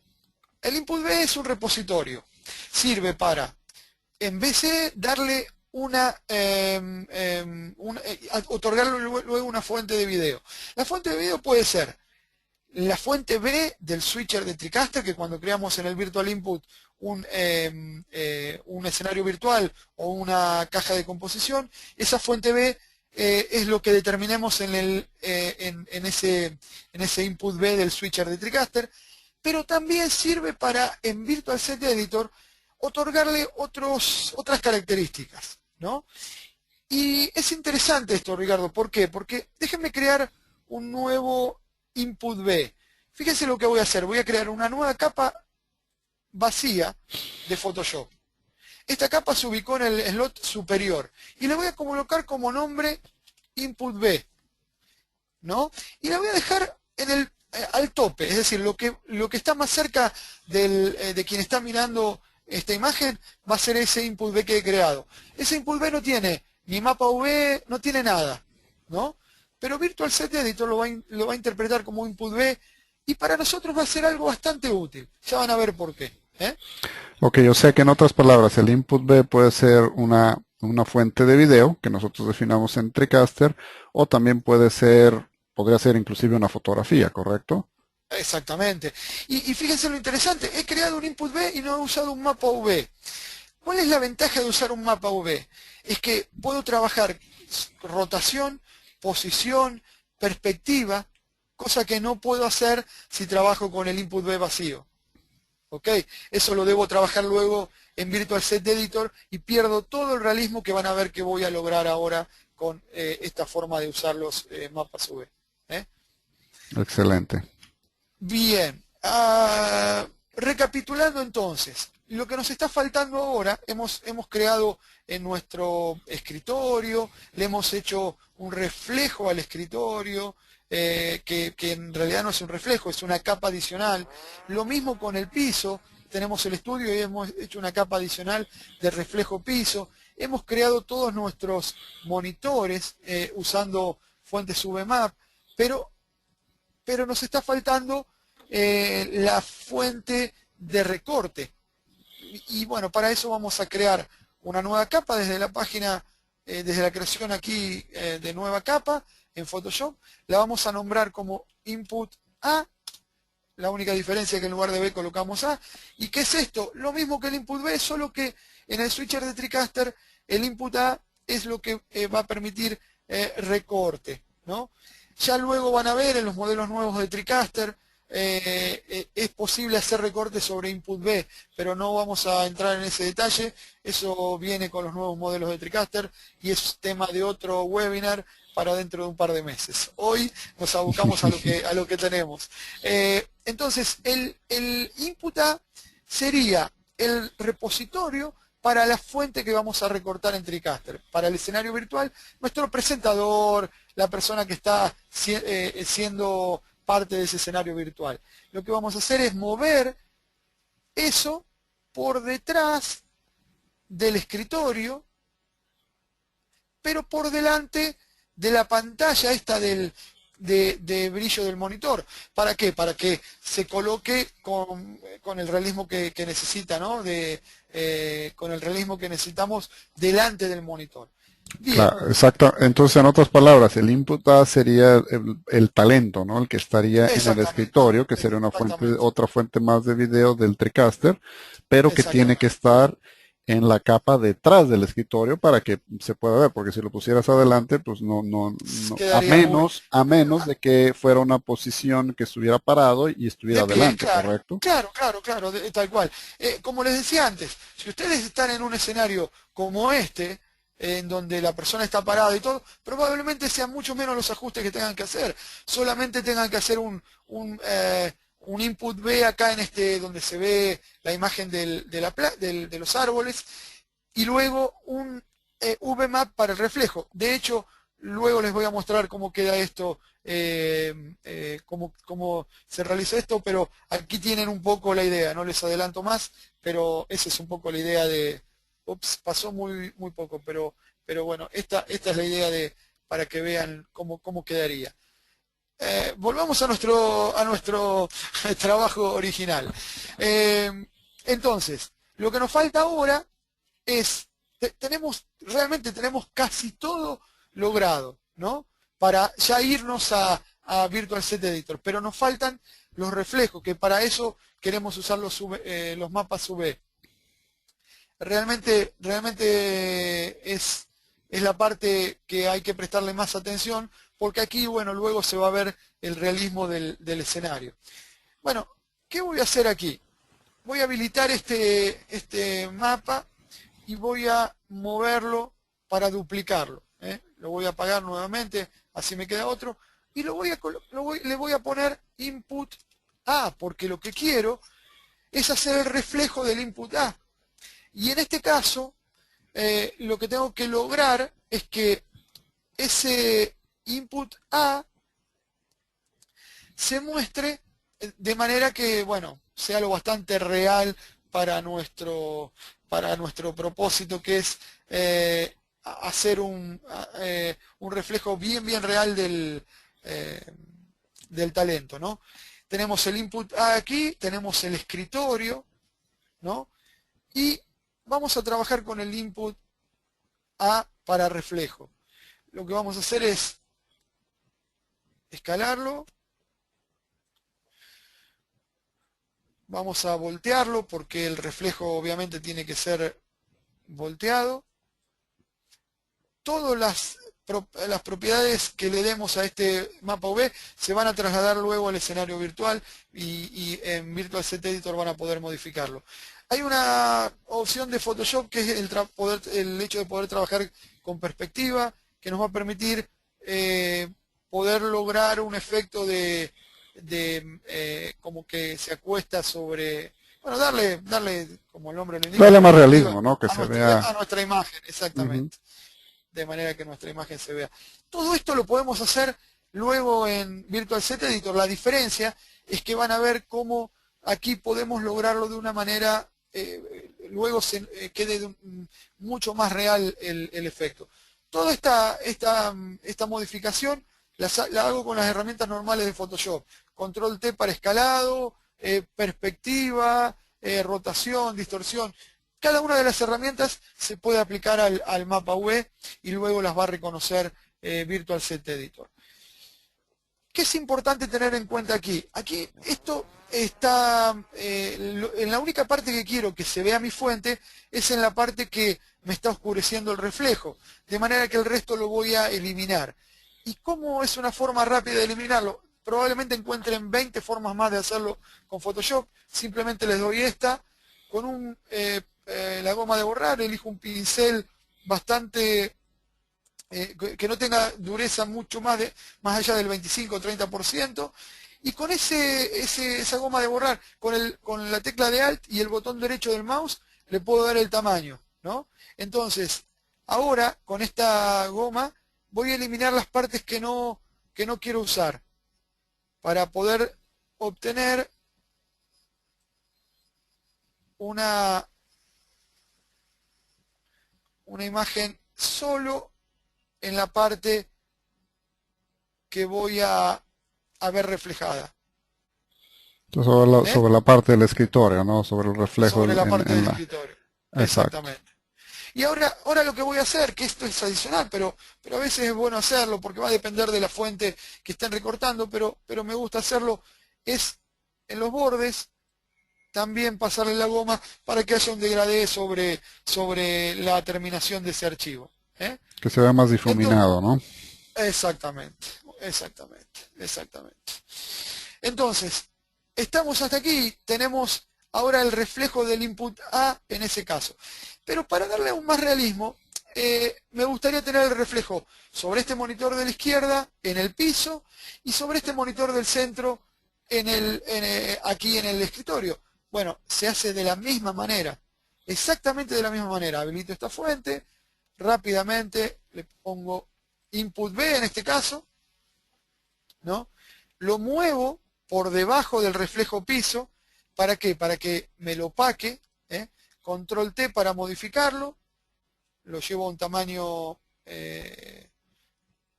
El input B es un repositorio. Sirve para, en vez de darle otorgarle luego una fuente de video. La fuente de video puede ser la fuente B del switcher de TriCaster, que cuando creamos en el Virtual Input un escenario virtual o una caja de composición, esa fuente B es lo que determinemos en ese input B del switcher de TriCaster, pero también sirve para, en Virtual Set Editor, otorgarle otras características, ¿no? Y es interesante esto, Ricardo. ¿Por qué? Porque déjenme crear un nuevo input B. Fíjense lo que voy a hacer. Voy a crear una nueva capa vacía de Photoshop. Esta capa se ubicó en el slot superior y le voy a colocar como nombre input B, ¿no? Y la voy a dejar al tope, es decir, lo que está más cerca de quien está mirando esta imagen va a ser ese input B que he creado. Ese input B no tiene ni mapa V, no tiene nada, ¿no? Pero Virtual Set Editor lo va a interpretar como input B y para nosotros va a ser algo bastante útil. Ya van a ver por qué. ¿eh? Ok, o sea que en otras palabras, el input B puede ser una fuente de video que nosotros definamos en TriCaster, o también podría ser inclusive una fotografía, ¿correcto? Exactamente. Y fíjense lo interesante, he creado un input V y no he usado un mapa V. ¿Cuál es la ventaja de usar un mapa V? Es que puedo trabajar rotación, posición, perspectiva, cosa que no puedo hacer si trabajo con el input V vacío. ¿Ok? Eso lo debo trabajar luego en Virtual Set Editor y pierdo todo el realismo que van a ver que voy a lograr ahora con esta forma de usar los mapas V. ¿eh? Excelente. Bien, recapitulando entonces, lo que nos está faltando ahora, hemos creado en nuestro escritorio, le hemos hecho un reflejo al escritorio, que en realidad no es un reflejo, es una capa adicional. Lo mismo con el piso, tenemos el estudio y hemos hecho una capa adicional de reflejo piso. Hemos creado todos nuestros monitores usando fuentes VMAP, pero nos está faltando la fuente de recorte. Y bueno, para eso vamos a crear una nueva capa desde la página, desde la creación aquí de nueva capa en Photoshop. La vamos a nombrar como Input A. La única diferencia es que en lugar de B colocamos A. ¿Y qué es esto? Lo mismo que el Input B, solo que en el switcher de TriCaster el Input A es lo que va a permitir recorte, ¿no? Ya luego van a ver en los modelos nuevos de TriCaster, es posible hacer recortes sobre Input B, pero no vamos a entrar en ese detalle. Eso viene con los nuevos modelos de TriCaster y es tema de otro webinar para dentro de un par de meses. Hoy nos abocamos a lo que tenemos. Entonces, el Input A sería el repositorio para la fuente que vamos a recortar en TriCaster. Para el escenario virtual, nuestro presentador, la persona que está siendo parte de ese escenario virtual. Lo que vamos a hacer es mover eso por detrás del escritorio, pero por delante de la pantalla esta de brillo del monitor. ¿Para qué? Para que se coloque con el realismo que necesita, ¿no? Con el realismo que necesitamos delante del monitor. Bien. Claro, exacto. Entonces, en otras palabras, el input A sería el talento, ¿no? El que estaría en el Exactamente. escritorio, que sería una fuente, Exactamente. otra fuente más de video del TriCaster, pero que tiene que Exactamente. estar en la capa detrás del escritorio para que se pueda ver, porque si lo pusieras adelante, pues no, Quedaría muy a menos de que fuera una posición que estuviera parado y estuviera de pie, adelante, claro. ¿correcto? Claro, claro, claro, tal cual. Como les decía antes, si ustedes están en un escenario como este, en donde la persona está parada y todo, probablemente sean mucho menos los ajustes que tengan que hacer. Solamente tengan que hacer un input B acá en este, donde se ve la imagen de los árboles, y luego un VMAP para el reflejo. De hecho, luego les voy a mostrar cómo queda esto, cómo se realiza esto, pero aquí tienen un poco la idea, no les adelanto más, pero esa es un poco la idea de... Ups, pasó muy poco, pero bueno, esta es la idea para que vean cómo quedaría. Volvamos a nuestro trabajo original. Entonces, lo que nos falta ahora es, realmente tenemos casi todo logrado, ¿no? Para ya irnos a Virtual Set Editor, pero nos faltan los reflejos, que para eso queremos usar los mapas UV. Realmente es la parte que hay que prestarle más atención, porque aquí, bueno, luego se va a ver el realismo del escenario. Bueno, ¿qué voy a hacer aquí? Voy a habilitar este mapa y voy a moverlo para duplicarlo. Lo voy a apagar nuevamente, así me queda otro. Y le voy a poner input A, porque lo que quiero es hacer el reflejo del input A. Y en este caso, lo que tengo que lograr es que ese input A se muestre de manera que, bueno, sea lo bastante real para nuestro propósito, que es hacer un reflejo bien real del talento, ¿no? Tenemos el input A aquí, tenemos el escritorio, ¿no? Y vamos a trabajar con el input A para reflejo. Lo que vamos a hacer es escalarlo. Vamos a voltearlo porque el reflejo obviamente tiene que ser volteado. Todas las propiedades que le demos a este mapa UV se van a trasladar luego al escenario virtual y en Virtual Set Editor van a poder modificarlo. Hay una opción de Photoshop que es el hecho de poder trabajar con perspectiva, que nos va a permitir poder lograr un efecto de como que se acuesta sobre, bueno, darle como el nombre lo indica, Darle más realismo, ¿no? Que se vea. a nuestra imagen, exactamente. De manera que nuestra imagen se vea. Todo esto lo podemos hacer luego en Virtual Set Editor. La diferencia es que van a ver cómo aquí podemos lograrlo de una manera, luego quede mucho más real el efecto. Toda esta modificación la hago con las herramientas normales de Photoshop. Control T para escalado, perspectiva, rotación, distorsión. Cada una de las herramientas se puede aplicar al mapa UV y luego las va a reconocer Virtual Set Editor. ¿Qué es importante tener en cuenta aquí? Aquí esto está, en la única parte que quiero que se vea mi fuente es en la parte que me está oscureciendo el reflejo, de manera que el resto lo voy a eliminar. ¿Y cómo es una forma rápida de eliminarlo? Probablemente encuentren 20 formas más de hacerlo con Photoshop. Simplemente les doy esta, con la goma de borrar, elijo un pincel bastante que no tenga dureza mucho más allá del 25 o 30%, y con esa goma de borrar, con la tecla de Alt y el botón derecho del mouse, le puedo dar el tamaño, ¿no? Entonces, ahora con esta goma voy a eliminar las partes que no quiero usar para poder obtener una imagen solo en la parte que voy a ver reflejada. Sobre la parte del escritorio, ¿no? Sobre el reflejo sobre la parte del escritorio. Exacto. Exactamente. Y ahora lo que voy a hacer, que esto es adicional, pero a veces es bueno hacerlo porque va a depender de la fuente que estén recortando, pero me gusta hacerlo, es en los bordes también pasarle la goma para que haya un degradé sobre la terminación de ese archivo. Que se vea más difuminado, ¿no? Exactamente. Entonces, estamos hasta aquí, tenemos ahora el reflejo del input A en ese caso. Pero para darle aún más realismo, me gustaría tener el reflejo sobre este monitor de la izquierda, en el piso, y sobre este monitor del centro, aquí en el escritorio. Bueno, se hace de la misma manera, exactamente de la misma manera. Habilito esta fuente, rápidamente le pongo input B en este caso, ¿no? Lo muevo por debajo del reflejo piso. ¿Para qué? Para que me lo opaque. Control T para modificarlo. Lo llevo a un tamaño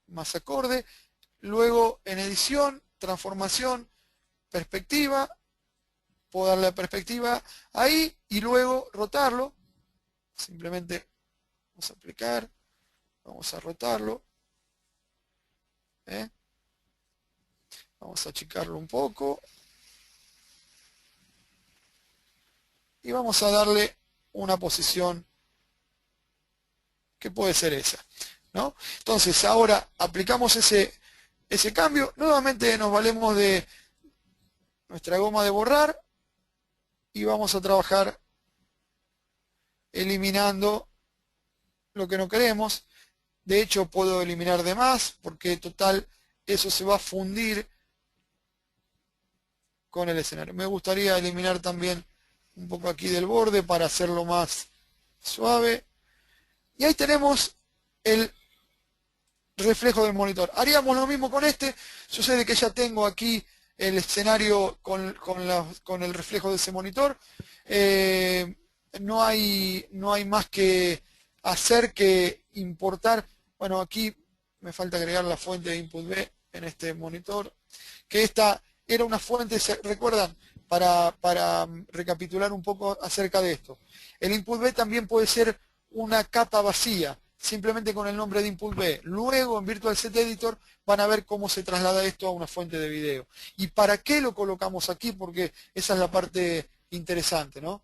más acorde. Luego en edición, transformación, perspectiva. Puedo darle la perspectiva ahí y luego rotarlo. Simplemente vamos a aplicar. Vamos a rotarlo. Vamos a achicarlo un poco. Y vamos a darle una posición que puede ser esa, ¿no? Entonces ahora aplicamos ese cambio. Nuevamente nos valemos de nuestra goma de borrar y vamos a trabajar eliminando lo que no queremos. De hecho puedo eliminar de más porque total eso se va a fundir con el escenario. Me gustaría eliminar también un poco aquí del borde para hacerlo más suave. Y ahí tenemos el reflejo del monitor. Haríamos lo mismo con este. Sucede que ya tengo aquí el escenario con el reflejo de ese monitor. No hay más que hacer que importar. Bueno, aquí me falta agregar la fuente de input B en este monitor. Que esta era una fuente, ¿se recuerdan? para recapitular un poco acerca de esto. El input B también puede ser una capa vacía, simplemente con el nombre de input B. Luego en Virtual Set Editor van a ver cómo se traslada esto a una fuente de video. ¿Y para qué lo colocamos aquí? Porque esa es la parte interesante, ¿no?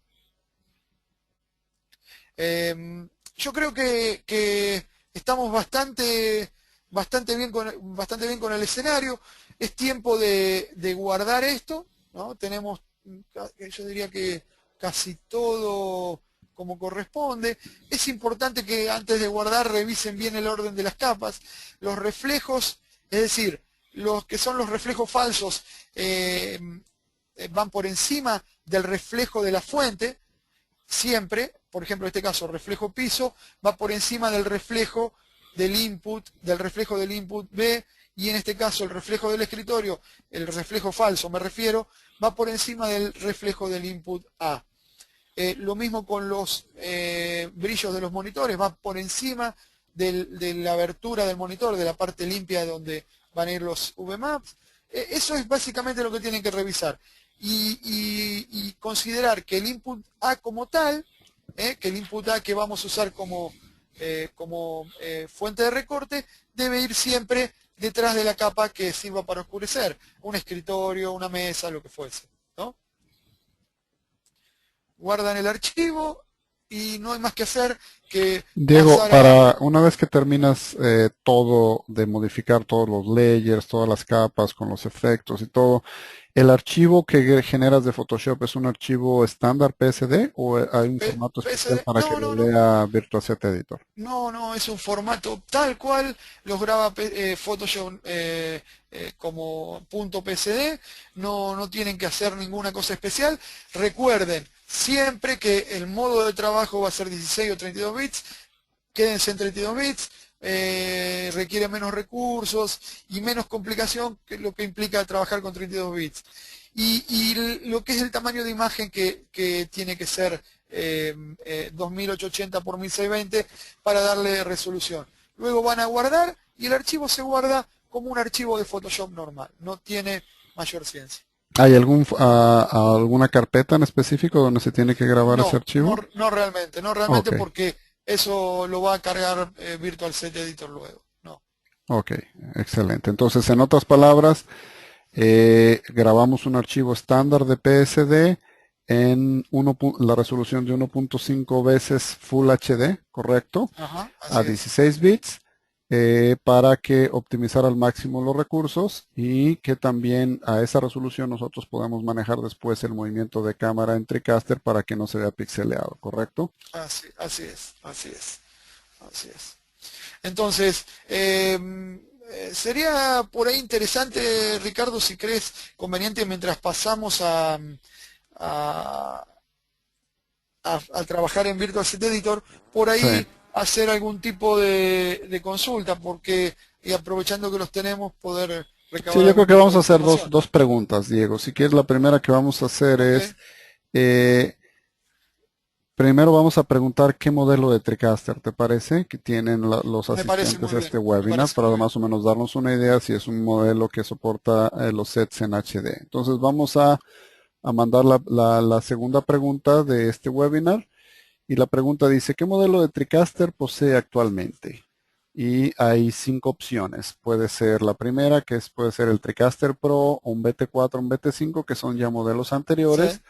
Yo creo que estamos bastante bien con el escenario. Es tiempo de guardar esto, ¿no? Tenemos, yo diría que casi todo como corresponde. Es importante que antes de guardar revisen bien el orden de las capas. Los reflejos, es decir, los que son los reflejos falsos, van por encima del reflejo de la fuente. Siempre, por ejemplo, en este caso, reflejo piso, va por encima del reflejo del reflejo del input B, y en este caso el reflejo del escritorio, el reflejo falso me refiero, va por encima del reflejo del input A. Lo mismo con los brillos de los monitores, va por encima de la abertura del monitor, de la parte limpia donde van a ir los VMAPs. Eso es básicamente lo que tienen que revisar. Y considerar que el input A como tal, que el input A que vamos a usar como fuente de recorte, debe ir siempre detrás de la capa que sirva para oscurecer, un escritorio, una mesa, lo que fuese, ¿no? Guardan el archivo y no hay más que hacer que Diego, pasar a... para una vez que terminas todo de modificar todos los layers, todas las capas con los efectos y todo, ¿el archivo que generas de Photoshop es un archivo estándar PSD o hay un formato especial PSD. para que No, lo no, no. lea Virtual Set Editor? No, no, es un formato tal cual los graba Photoshop como .psd, no tienen que hacer ninguna cosa especial. Recuerden siempre que el modo de trabajo va a ser 16 o 32 bits, quédense en 32 bits, requiere menos recursos y menos complicación que lo que implica trabajar con 32 bits. Y lo que es el tamaño de imagen que tiene que ser 2880 por 1620 para darle resolución. Luego van a guardar y el archivo se guarda como un archivo de Photoshop normal, no tiene mayor ciencia. ¿Hay alguna carpeta en específico donde se tiene que grabar ese No, no, archivo? no realmente Ok, porque eso lo va a cargar Virtual Set Editor luego. No. ok, excelente. Entonces, en otras palabras, grabamos un archivo estándar de PSD en la resolución de 1.5 veces Full HD, ¿correcto? Ajá, A así es. 16 bits para que optimizar al máximo los recursos y que también a esa resolución nosotros podamos manejar después el movimiento de cámara en TriCaster para que no se vea pixeleado, ¿correcto? Así es, así es, así es. Entonces, sería por ahí interesante, Ricardo, si crees conveniente mientras pasamos a, a trabajar en Virtual Set Editor, por Sí. ahí hacer algún tipo de consulta, porque y aprovechando que los tenemos, poder Sí, recabar yo creo algún que tipo vamos de a hacer información. dos preguntas, Diego. Si quieres, la primera que vamos a hacer ¿Ok? es, eh, primero vamos a preguntar qué modelo de TriCaster te parece que tienen los Me parece asistentes muy a bien, este me webinar parece para muy bien. más o menos darnos una idea si es un modelo que soporta los sets en HD. Entonces vamos a mandar la segunda pregunta de este webinar y la pregunta dice, ¿qué modelo de TriCaster posee actualmente? Y hay 5 opciones. Puede ser la primera, puede ser el TriCaster Pro, un BT4, un BT5, que son ya modelos Sí, anteriores,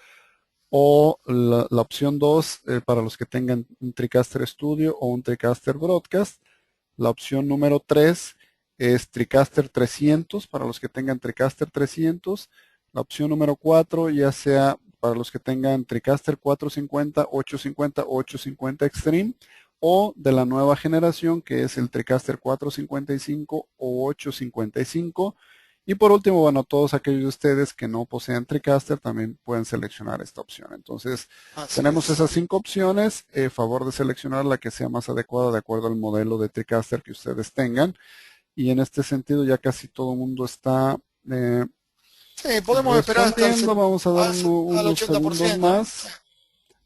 o la opción 2 para los que tengan un TriCaster Studio o un TriCaster Broadcast. La opción número 3 es TriCaster 300 para los que tengan TriCaster 300. La opción número 4 ya sea para los que tengan TriCaster 450, 850 o 850 Extreme, o de la nueva generación que es el TriCaster 455 o 855. Y por último, bueno, todos aquellos de ustedes que no posean TriCaster también pueden seleccionar esta opción. Entonces, así tenemos es. esas 5 opciones. Favor de seleccionar la que sea más adecuada de acuerdo al modelo de TriCaster que ustedes tengan. Y en este sentido ya casi todo el mundo está Sí, podemos esperar hasta respondiendo. Vamos a dar al unos segundos 80%, ¿no? más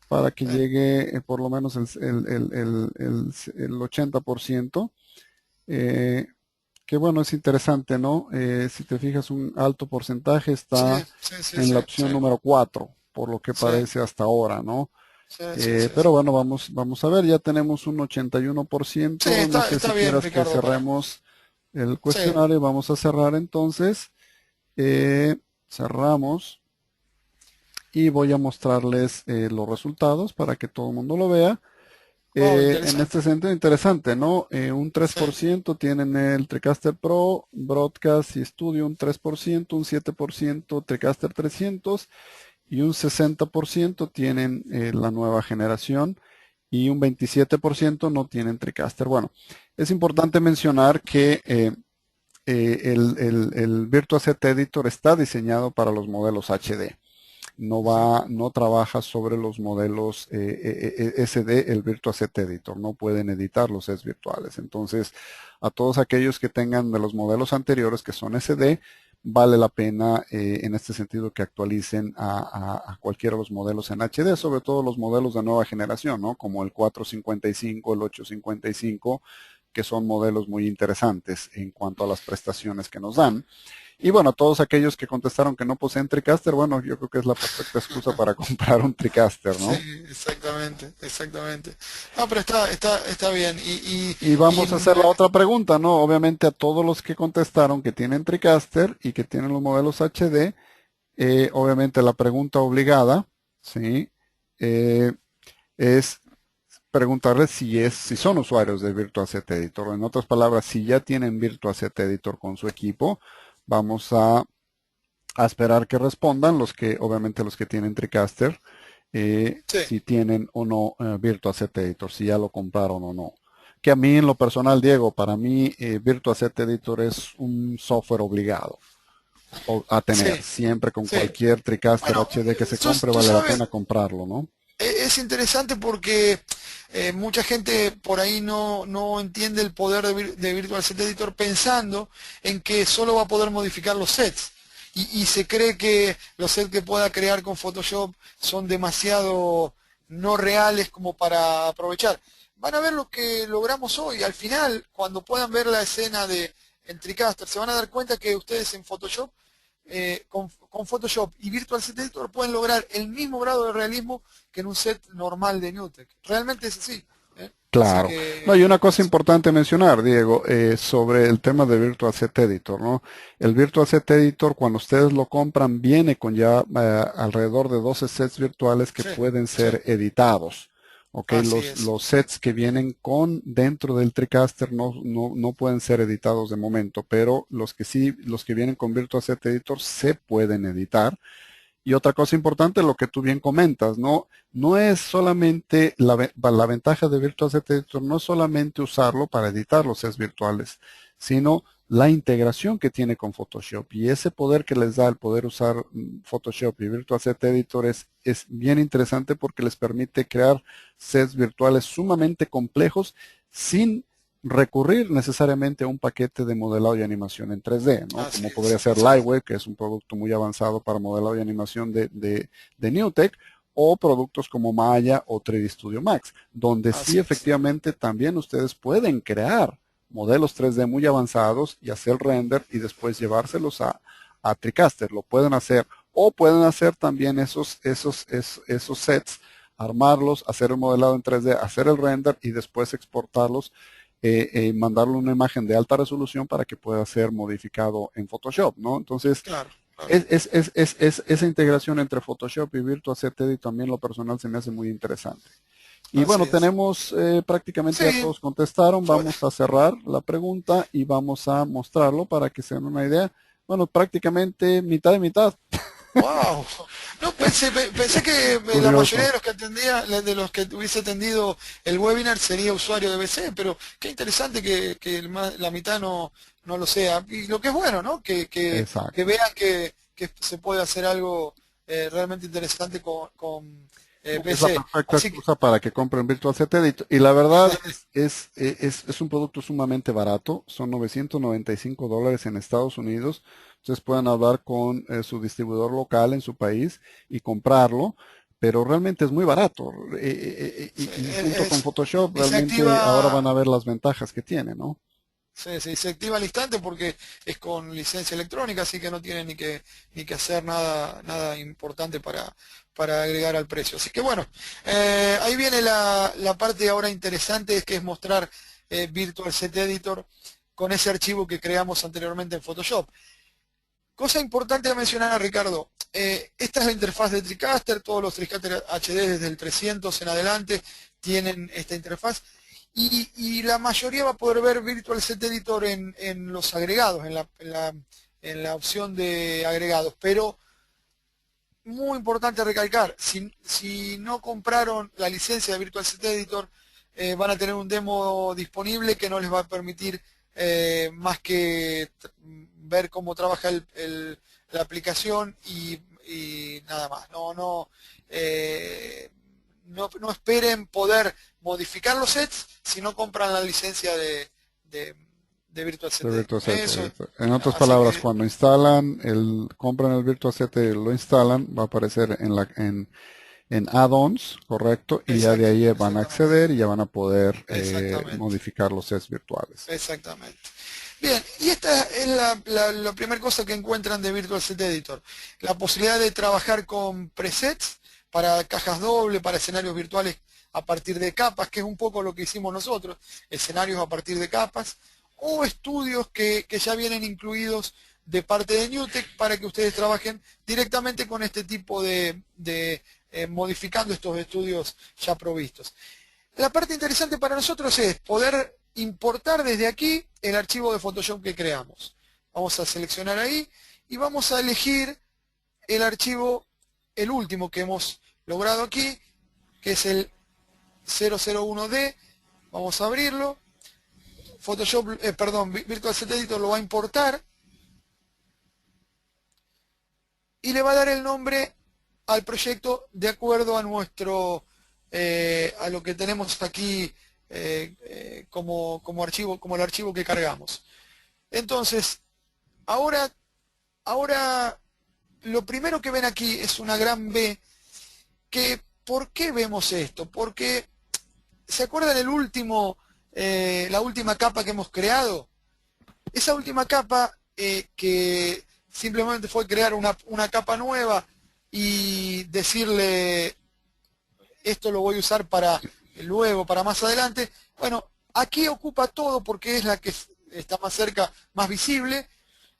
para que Sí. llegue por lo menos el 80%. Eh, que bueno, es interesante, ¿no? Si te fijas, un alto porcentaje Sí, está sí, sí, en sí, la sí, opción número 4, por lo que sí, parece hasta ahora, ¿no? sí, sí, sí, Pero sí. bueno, vamos a ver, ya tenemos un Sí, 81%. No sé está si bien, quieras que Ricardo, para. cerremos el Sí, cuestionario. Vamos a cerrar entonces. Eh, Cerramos y voy a mostrarles los resultados para que todo el mundo lo vea. wow, En este interesante. sentido, interesante, ¿no? Un tres Sí, por ciento tienen el TriCaster Pro, Broadcast y Studio un 3%, un 7% TriCaster 300 y un 60% tienen la nueva generación y un 27% no tienen TriCaster. Bueno, es importante mencionar que el Virtua Set Editor está diseñado para los modelos HD. ujú, No trabaja sobre los modelos SD, el Virtua Set Editor, no pueden editar los sets virtuales. Entonces, a todos aquellos que tengan de los modelos anteriores que son SD, vale la pena en este sentido que actualicen a cualquiera de los modelos en HD, sobre todo los modelos de nueva generación, ¿no? Como el 455, el 855, que son modelos muy interesantes en cuanto a las prestaciones que nos dan. Y bueno, todos aquellos que contestaron que no poseen TriCaster, bueno, yo creo que es la perfecta excusa para comprar un TriCaster, sí, ¿no? exactamente, exactamente. No, pero está bien. Y vamos a hacer la otra pregunta, ¿no? Obviamente a todos los que contestaron que tienen TriCaster y que tienen los modelos HD, obviamente la pregunta obligada, ¿sí? Eh, es preguntarles si son usuarios de Virtual Set Editor. En otras palabras, si ya tienen Virtual Set Editor con su equipo, vamos a esperar que respondan obviamente los que tienen TriCaster, sí, si tienen o no Virtual Set Editor, si ya lo compraron o no. Que a mí en lo personal, Diego, para mí Virtual Set Editor es un software obligado a tener. sí, Siempre con sí. cualquier TriCaster Bueno, HD que se compre tú vale la sabes, pena comprarlo, ¿no? es interesante porque mucha gente por ahí no entiende el poder de Virtual Set Editor pensando en que solo va a poder modificar los sets. Y se cree que los sets que pueda crear con Photoshop son demasiado no reales como para aprovechar. Van a ver lo que logramos hoy. Al final, cuando puedan ver la escena en TriCaster, se van a dar cuenta que ustedes en Photoshop con Photoshop y Virtual Set Editor pueden lograr el mismo grado de realismo que en un set normal de NewTek. Realmente es así. ¿Eh? Así Claro. No, y que una cosa eso. importante mencionar, Diego, sobre el tema de Virtual Set Editor, ¿no? El Virtual Set Editor, cuando ustedes lo compran, viene con ya alrededor de 12 sets virtuales que Sí, pueden sí, ser editados. ¿Ok? así es. Los sets que vienen con dentro del TriCaster no pueden ser editados de momento, pero los que sí, los que vienen con Virtual Set Editor se pueden editar. Y otra cosa importante, lo que tú bien comentas, ¿no? No es solamente la ventaja de Virtual Set Editor, no es solamente usarlo para editar los sets virtuales, sino la integración que tiene con Photoshop. Y ese poder que les da el poder usar Photoshop y Virtual Set Editor es bien interesante porque les permite crear sets virtuales sumamente complejos sin recurrir necesariamente a un paquete de modelado y animación en 3D, ¿no? Así Como podría es. ser Sí, Lightwave, que es un producto muy avanzado para modelado y animación de NewTek, o productos como Maya o 3D Studio Max, donde sí así es. efectivamente también ustedes pueden crear modelos 3D muy avanzados y hacer render y después llevárselos a TriCaster. Lo pueden hacer o pueden hacer también esos sets, armarlos, hacer el modelado en 3D, hacer el render y después exportarlos, mandarle una imagen de alta resolución para que pueda ser modificado en Photoshop, ¿no? Entonces, Claro, claro. esa integración entre Photoshop y Virtual Set Edit también lo personal se me hace muy interesante. Y Así bueno, es. tenemos prácticamente ya Sí, todos contestaron. fue. Vamos a cerrar la pregunta y vamos a mostrarlo para que se den una idea. Bueno, prácticamente mitad de mitad. Wow. No, pensé que la mayoría Curioso. de los que de los que hubiese atendido el webinar sería usuario de BC, pero qué interesante que la mitad no lo sea. Y lo que es bueno, ¿no? Que Exacto. vean que se puede hacer algo realmente interesante con Es la BC. perfecta Así que, excusa para que compren Virtual Set Edit. Y la verdad es un producto sumamente barato. Son $995 en Estados Unidos. Ustedes pueden hablar con su distribuidor local en su país y comprarlo, pero realmente es muy barato. sí, Y junto con Photoshop y se realmente ahora van activa. a ver las ventajas que tiene, ¿no? Sí, sí, se activa al instante porque es con licencia electrónica, así que no tiene ni que hacer nada importante para agregar al precio. Así que bueno, ahí viene la parte ahora interesante, que es mostrar Virtual Set Editor con ese archivo que creamos anteriormente en Photoshop. Cosa importante a mencionar, Ricardo, esta es la interfaz de TriCaster, todos los TriCaster HD desde el 300 en adelante tienen esta interfaz. Y la mayoría va a poder ver Virtual Set Editor en los agregados, en la opción de agregados. Pero muy importante recalcar, si no compraron la licencia de Virtual Set Editor, van a tener un demo disponible que no les va a permitir más que ver cómo trabaja la aplicación y nada más. No esperen poder modificar los sets si no compran la licencia de, de Virtual Set De Virtual Editor. Set Eso, Editor. En otras así palabras, que cuando compran el Virtual Set Editor, lo instalan, va a aparecer en add-ons, correcto, y ya de ahí van a exactamente, acceder y ya van a poder exactamente, modificar los sets virtuales. exactamente. Bien, y esta es la primera cosa que encuentran de Virtual Set Editor. La posibilidad de trabajar con presets para cajas doble, para escenarios virtuales a partir de capas, que es un poco lo que hicimos nosotros, escenarios a partir de capas, o estudios que ya vienen incluidos de parte de NewTek para que ustedes trabajen directamente con este tipo de modificando estos estudios ya provistos. La parte interesante para nosotros es poder importar desde aquí el archivo de Photoshop que creamos. Vamos a seleccionar ahí y vamos a elegir el archivo, el último que hemos logrado aquí, que es el 001D. Vamos a abrirlo. Photoshop, Virtual Set Editor lo va a importar y le va a dar el nombre al proyecto de acuerdo a a lo que tenemos aquí como archivo, como el archivo que cargamos. Entonces, ahora lo primero que ven aquí es una gran B, ¿por qué vemos esto? Porque, ¿se acuerdan la última capa que hemos creado? Esa última capa que simplemente fue crear una capa nueva y decirle esto lo voy a usar para luego, para más adelante. Bueno, aquí ocupa todo porque es la que está más cerca, más visible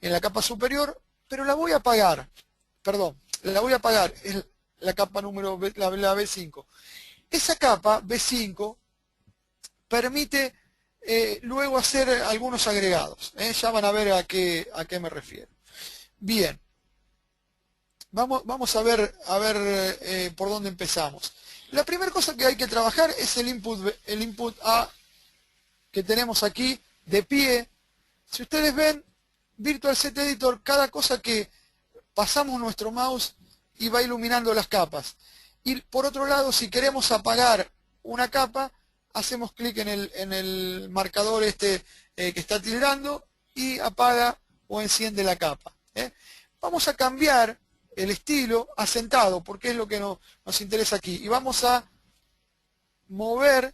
en la capa superior, pero la voy a apagar. Perdón, la voy a apagar. Es la capa número la B5. Esa capa B5 permite luego hacer algunos agregados. Ya van a ver a qué me refiero. Bien, vamos a ver por dónde empezamos. La primera cosa que hay que trabajar es el input A que tenemos aquí de pie. Si ustedes ven, Virtual Set Editor, cada cosa que pasamos nuestro mouse y va iluminando las capas. Y por otro lado, si queremos apagar una capa, hacemos clic en el marcador que está tildando y apaga o enciende la capa. Vamos a cambiar el estilo a sentado, porque es lo que nos interesa aquí. Y vamos a mover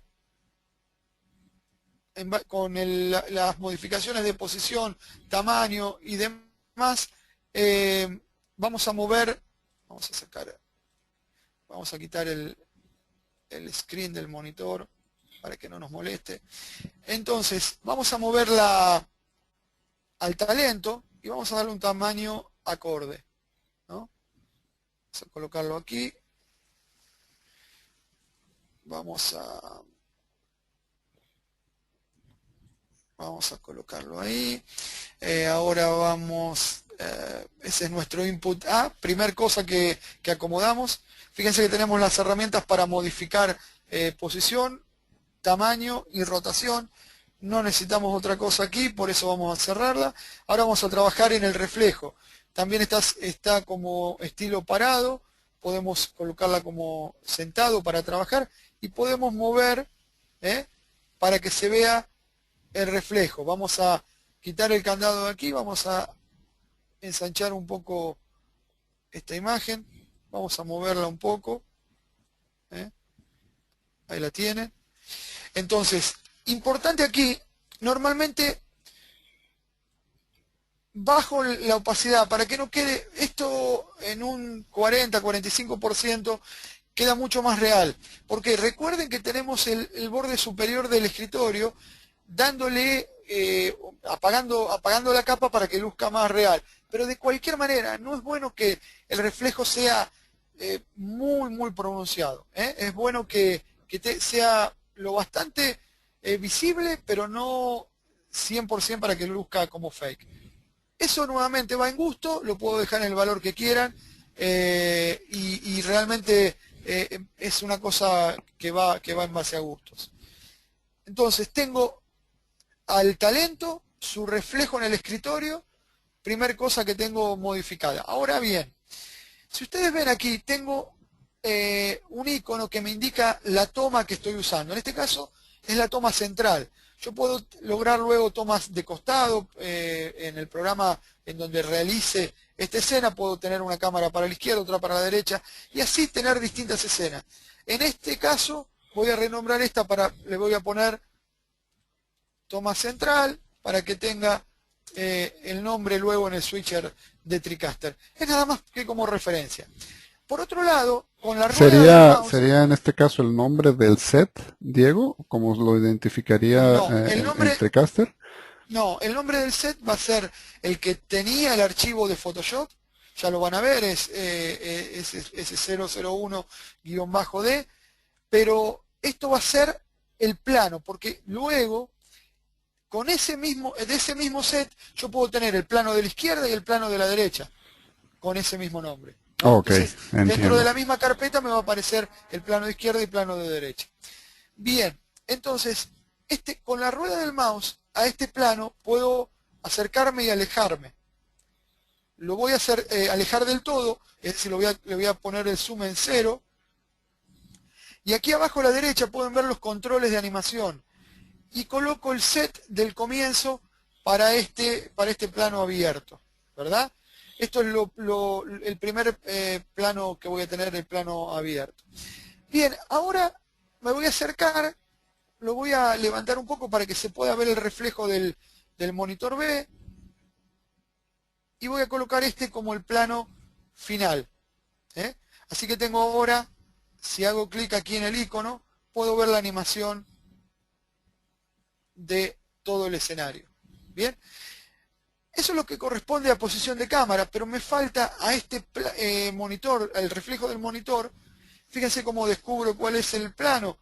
con las modificaciones de posición, tamaño y demás. Vamos a mover, vamos a quitar el screen del monitor para que no nos moleste. Entonces, vamos a moverla al talento y vamos a darle un tamaño acorde, ¿no? Vamos a colocarlo aquí. Vamos a colocarlo ahí. Ahora ese es nuestro input A. Primer cosa que acomodamos. Fíjense que tenemos las herramientas para modificar posición, tamaño y rotación. No necesitamos otra cosa aquí, por eso vamos a cerrarla. Ahora vamos a trabajar en el reflejo. También está como estilo parado. Podemos colocarla como sentado para trabajar y podemos mover para que se vea el reflejo. Vamos a quitar el candado de aquí, vamos a ensanchar un poco esta imagen, vamos a moverla un poco, ahí la tienen. Entonces, importante aquí, normalmente bajo la opacidad para que no quede esto en un 40-45%, queda mucho más real. Porque recuerden que tenemos el borde superior del escritorio dándole, apagando la capa para que luzca más real. Pero de cualquier manera, no es bueno que el reflejo sea muy pronunciado. Es bueno que sea lo bastante visible, pero no 100% para que luzca como fake. Eso nuevamente va en gusto, lo puedo dejar en el valor que quieran, y realmente es una cosa que va en base a gustos. Entonces tengo al talento, su reflejo en el escritorio, primer cosa que tengo modificada. Ahora bien, si ustedes ven aquí, tengo un icono que me indica la toma que estoy usando. En este caso es la toma central. Yo puedo lograr luego tomas de costado. En el programa en donde realice esta escena puedo tener una cámara para la izquierda, otra para la derecha, y así tener distintas escenas. En este caso voy a renombrar esta, le voy a poner toma central para que tenga el nombre luego en el switcher de TriCaster. Es nada más que como referencia. Por otro lado, con la rueda del mouse... ¿Sería en este caso el nombre del set, Diego? ¿Cómo lo identificaría No, en TriCaster? no, el nombre del set va a ser el que tenía el archivo de Photoshop. Ya lo van a ver, es S001-D, pero esto va a ser el plano, porque luego de ese mismo set yo puedo tener el plano de la izquierda y el plano de la derecha con ese mismo nombre, ¿no? Ok, Entonces, dentro de entiendo. la misma carpeta me va a aparecer el plano de izquierda y el plano de derecha. Bien, entonces, con la rueda del mouse a este plano puedo acercarme y alejarme. Lo voy a hacer alejar del todo, es decir, le voy a poner el zoom en 0. Y aquí abajo a la derecha pueden ver los controles de animación. Y coloco el set del comienzo para este plano abierto, ¿verdad? Esto es el primer plano que voy a tener, el plano abierto. Bien, ahora me voy a acercar, lo voy a levantar un poco para que se pueda ver el reflejo del monitor B, y voy a colocar este como el plano final. Así que tengo ahora, si hago clic aquí en el icono, puedo ver la animación de todo el escenario. Bien, eso es lo que corresponde a posición de cámara, pero me falta a este monitor, el reflejo del monitor. Fíjense cómo descubro cuál es el plano.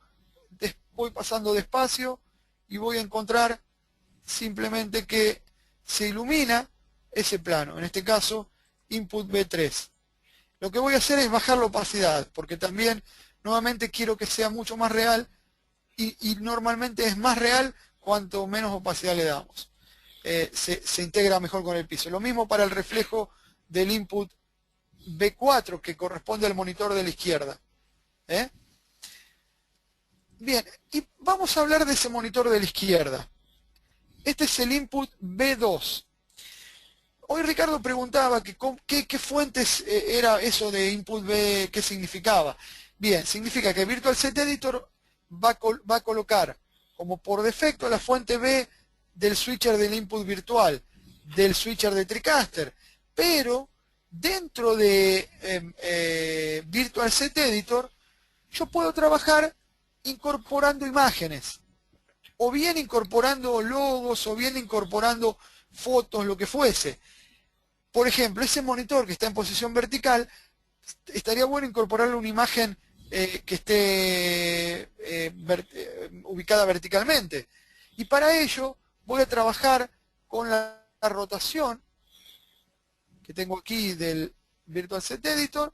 Voy pasando despacio y voy a encontrar simplemente que se ilumina ese plano, en este caso input B3. Lo que voy a hacer es bajar la opacidad, porque también nuevamente quiero que sea mucho más real, y normalmente es más real cuanto menos opacidad le damos. Se integra mejor con el piso. Lo mismo para el reflejo del input B4, que corresponde al monitor de la izquierda. Bien, y vamos a hablar de ese monitor de la izquierda. Este es el input B2. Hoy Ricardo preguntaba qué fuentes era eso de input B, qué significaba. Bien, significa que Virtual Set Editor va a colocar como por defecto la fuente B del switcher del input virtual, del switcher de TriCaster, pero dentro de Virtual Set Editor yo puedo trabajar incorporando imágenes, o bien incorporando logos, o bien incorporando fotos, lo que fuese. Por ejemplo, ese monitor que está en posición vertical, estaría bueno incorporarle una imagen que esté ubicada verticalmente. Y para ello voy a trabajar con la rotación que tengo aquí del Virtual Set Editor.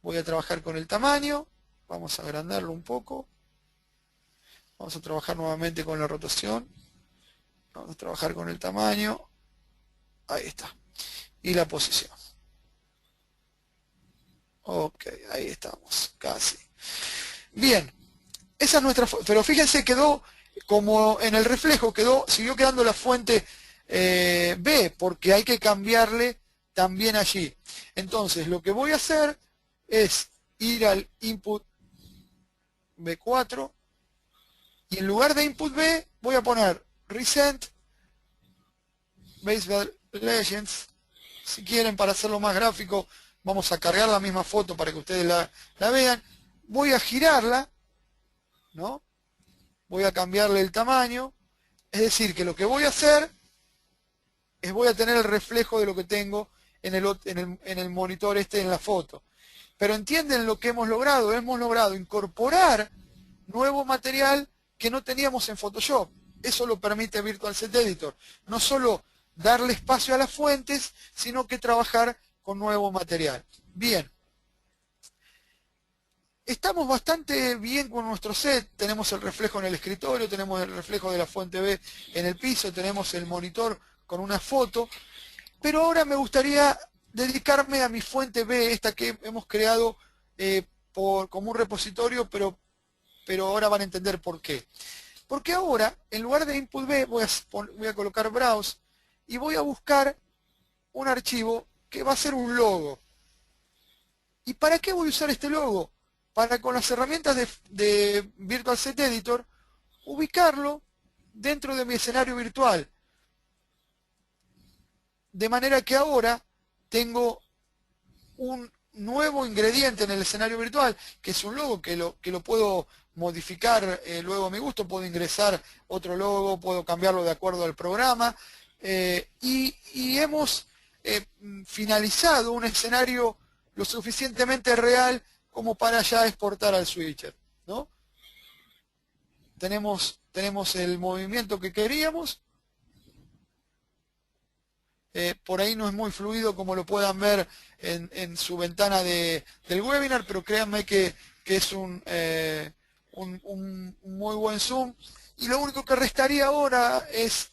Voy a trabajar con el tamaño. Vamos a agrandarlo un poco. Vamos a trabajar nuevamente con la rotación. Vamos a trabajar con el tamaño. Ahí está. Y la posición. Ok, ahí estamos, casi. Bien, esa es nuestra fuente. Pero fíjense, quedó como en el reflejo, siguió quedando la fuente B, porque hay que cambiarle también allí. Entonces, lo que voy a hacer es ir al input B4, y en lugar de input B voy a poner recent Baseball Legends. Si quieren, para hacerlo más gráfico, vamos a cargar la misma foto para que ustedes la vean. Voy a girarla, ¿no? Voy a cambiarle el tamaño. Es decir, que lo que voy a hacer es voy a tener el reflejo de lo que tengo en el monitor en la foto. Pero entienden lo que hemos logrado. Hemos logrado incorporar nuevo material que no teníamos en Photoshop. Eso lo permite Virtual Set Editor. No solo darle espacio a las fuentes, sino que trabajar con nuevo material. Bien. Estamos bastante bien con nuestro set. Tenemos el reflejo en el escritorio, tenemos el reflejo de la fuente B en el piso, tenemos el monitor con una foto. Pero ahora me gustaría dedicarme a mi fuente B, esta que hemos creado como un repositorio, pero ahora van a entender por qué. Porque ahora, en lugar de Input B, voy a colocar Browse y voy a buscar un archivo que va a ser un logo. ¿Y para qué voy a usar este logo? Para con las herramientas de Virtual Set Editor, ubicarlo dentro de mi escenario virtual. De manera que ahora tengo un nuevo ingrediente en el escenario virtual, que es un logo que lo puedo modificar luego a mi gusto. Puedo ingresar otro logo, puedo cambiarlo de acuerdo al programa, y hemos finalizado un escenario lo suficientemente real como para ya exportar al switcher, ¿no? Tenemos el movimiento que queríamos. Por ahí no es muy fluido como lo puedan ver en su ventana del webinar, pero créanme que es un muy buen zoom. Y lo único que restaría ahora es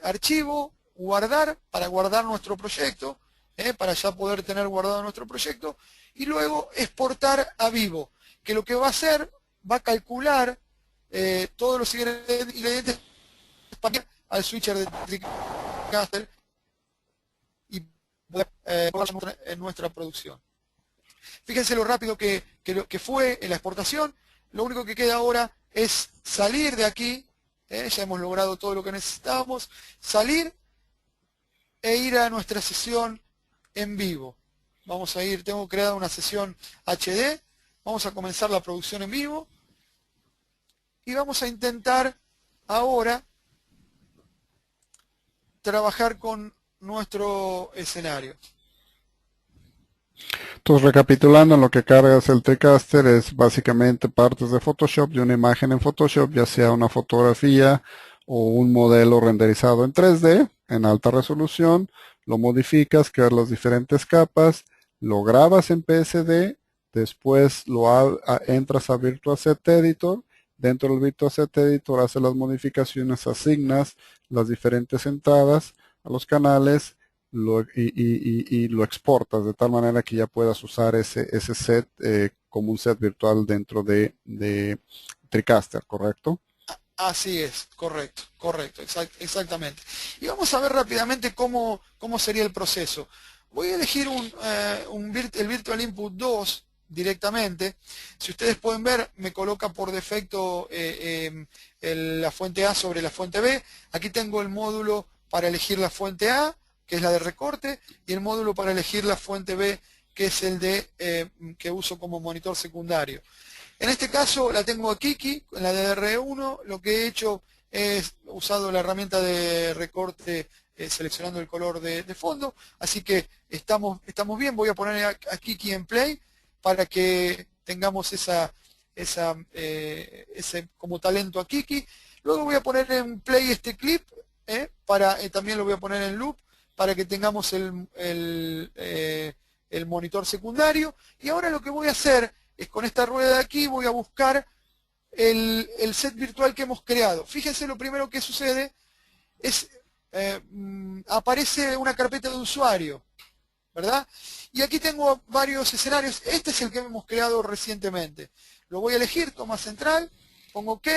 archivo, guardar, para guardar nuestro proyecto, para ya poder tener guardado nuestro proyecto, y luego exportar a vivo, que lo que va a hacer, va a calcular todos los ingredientes al switcher de TriCaster y poder en nuestra producción. Fíjense lo rápido que fue en la exportación. Lo único que queda ahora es salir de aquí. Ya hemos logrado todo lo que necesitábamos. Salir e ir a nuestra sesión en vivo. Vamos a ir, tengo creada una sesión HD. Vamos a comenzar la producción en vivo. Y vamos a intentar ahora trabajar con nuestro escenario. Entonces, recapitulando, lo que cargas el TriCaster es básicamente partes de Photoshop, de una imagen en Photoshop, ya sea una fotografía o un modelo renderizado en 3D, en alta resolución, lo modificas, creas las diferentes capas, lo grabas en PSD, después entras a Virtual Set Editor, dentro del Virtual Set Editor haces las modificaciones, asignas las diferentes entradas a los canales, y lo exportas de tal manera que ya puedas usar ese set como un set virtual dentro de TriCaster, ¿correcto? Así es, correcto, exactamente. Y vamos a ver rápidamente cómo sería el proceso. Voy a elegir el Virtual Input 2 directamente. Si ustedes pueden ver, me coloca por defecto la fuente A sobre la fuente B. Aquí tengo el módulo para elegir la fuente A, que es la de recorte, y el módulo para elegir la fuente B, que es el que uso como monitor secundario. En este caso la tengo a Kiki, en la de R1. Lo que he hecho es usado la herramienta de recorte seleccionando el color de fondo, así que estamos bien. Voy a poner a Kiki en play para que tengamos ese como talento a Kiki. Luego voy a poner en play este clip, también lo voy a poner en loop para que tengamos el monitor secundario. Y ahora lo que voy a hacer es, con esta rueda de aquí, voy a buscar el set virtual que hemos creado. Fíjense, lo primero que sucede es aparece una carpeta de usuario, ¿verdad? Y aquí tengo varios escenarios. Este es el que hemos creado recientemente. Lo voy a elegir, toma central, pongo OK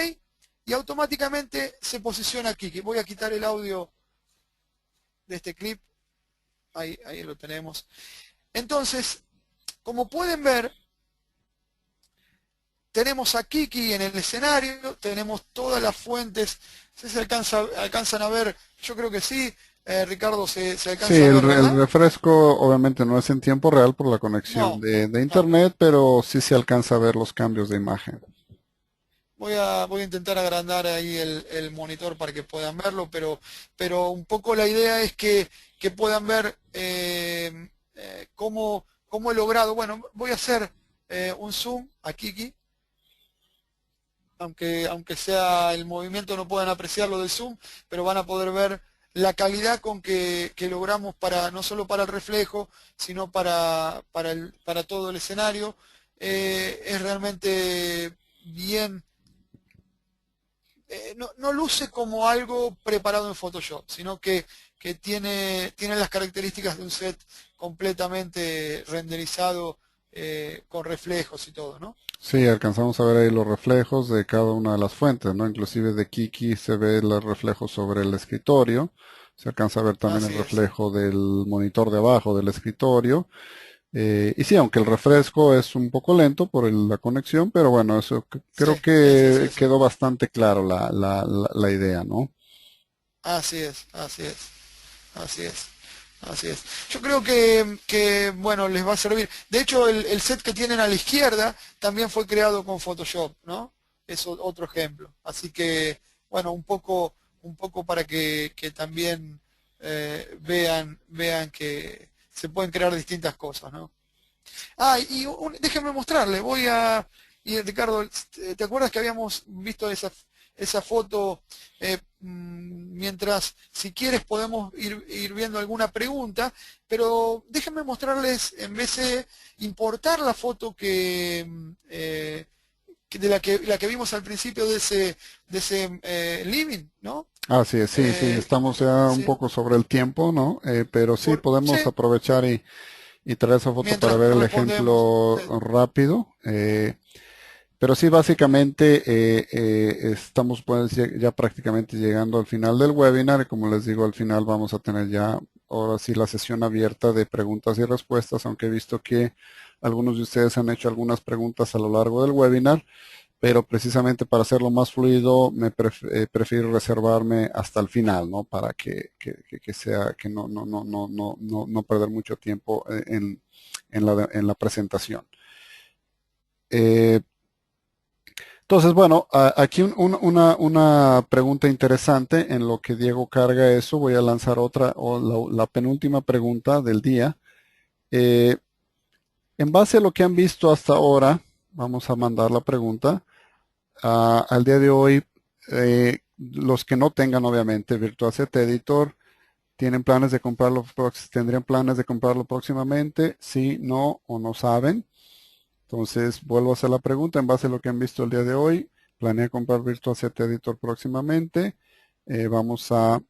y automáticamente se posiciona aquí. Voy a quitar el audio de este clip. Ahí lo tenemos. Entonces, como pueden ver, tenemos a Kiki en el escenario, tenemos todas las fuentes. Si se alcanzan a ver, yo creo que sí, Ricardo, se Sí, alcanza a ver, el ¿verdad? refresco obviamente no es en tiempo real por la conexión No, de no. internet, pero sí se alcanza a ver los cambios de imagen. Voy a intentar agrandar ahí el monitor para que puedan verlo, pero un poco la idea es que puedan ver cómo he logrado. Bueno, voy a hacer un zoom a Kiki, aunque sea el movimiento no puedan apreciarlo del zoom, pero van a poder ver la calidad con que logramos para, no solo para el reflejo, sino para todo el escenario. Es realmente bien, no luce como algo preparado en Photoshop, sino que tiene las características de un set completamente renderizado con reflejos y todo, ¿no? Sí, alcanzamos a ver ahí los reflejos de cada una de las fuentes, ¿no? Inclusive de Kiki se ve el reflejo sobre el escritorio, se alcanza a ver también el Así es. reflejo del monitor de abajo del escritorio. Y sí, aunque el refresco es un poco lento por la conexión, pero bueno, eso Sí, creo sí, que sí, sí. quedó bastante claro la idea, ¿no? Así es, así es, así es, así es. Yo creo bueno, les va a servir. De hecho, el set que tienen a la izquierda también fue creado con Photoshop, ¿no? Es otro ejemplo. Así que, bueno, un poco para que también vean que se pueden crear distintas cosas, ¿no? Ah, y déjenme mostrarle, y Ricardo, ¿te acuerdas que habíamos visto esa foto? Mientras, si quieres, podemos ir viendo alguna pregunta, pero déjenme mostrarles, en vez de importar la foto de la que vimos al principio de ese living, ¿no? Así es, sí, sí, Eh, estamos ya un sí, poco sobre el tiempo, ¿no? Pero sí, sí, podemos aprovechar y traer esa foto para mientras ver el respondemos. ejemplo Sí, rápido. Pero sí, básicamente estamos pues ya prácticamente llegando al final del webinar y como les digo, al final vamos a tener ya ahora sí la sesión abierta de preguntas y respuestas, aunque he visto que algunos de ustedes han hecho algunas preguntas a lo largo del webinar, pero precisamente para hacerlo más fluido prefiero reservarme hasta el final, ¿no? Para que sea, que no perder mucho tiempo en la presentación. Eh, entonces, bueno, aquí una pregunta interesante en lo que Diego carga eso. Voy a lanzar otra, o la penúltima pregunta del día. Eh, en base a lo que han visto hasta ahora, vamos a mandar la pregunta. Al día de hoy, los que no tengan, obviamente, Virtual Set Editor, ¿tienen planes de comprarlo, tendrían planes de comprarlo próximamente? Sí, no o no saben. Entonces, vuelvo a hacer la pregunta en base a lo que han visto el día de hoy. ¿Planea comprar Virtual Set Editor próximamente? Vamos a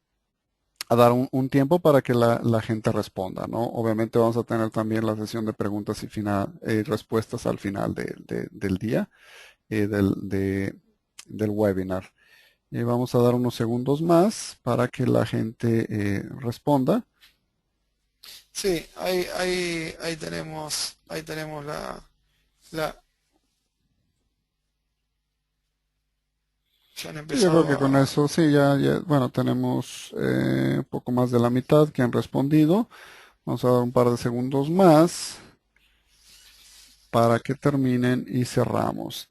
dar un tiempo para que la gente responda, ¿no? Obviamente vamos a tener también la sesión de preguntas y respuestas al final del día, del webinar. Vamos a dar unos segundos más para que la gente responda. sí, ahí tenemos la, ya han Sí, yo creo empezado que con eso sí, bueno, tenemos un poco más de la mitad que han respondido. Vamos a dar un par de segundos más para que terminen y cerramos.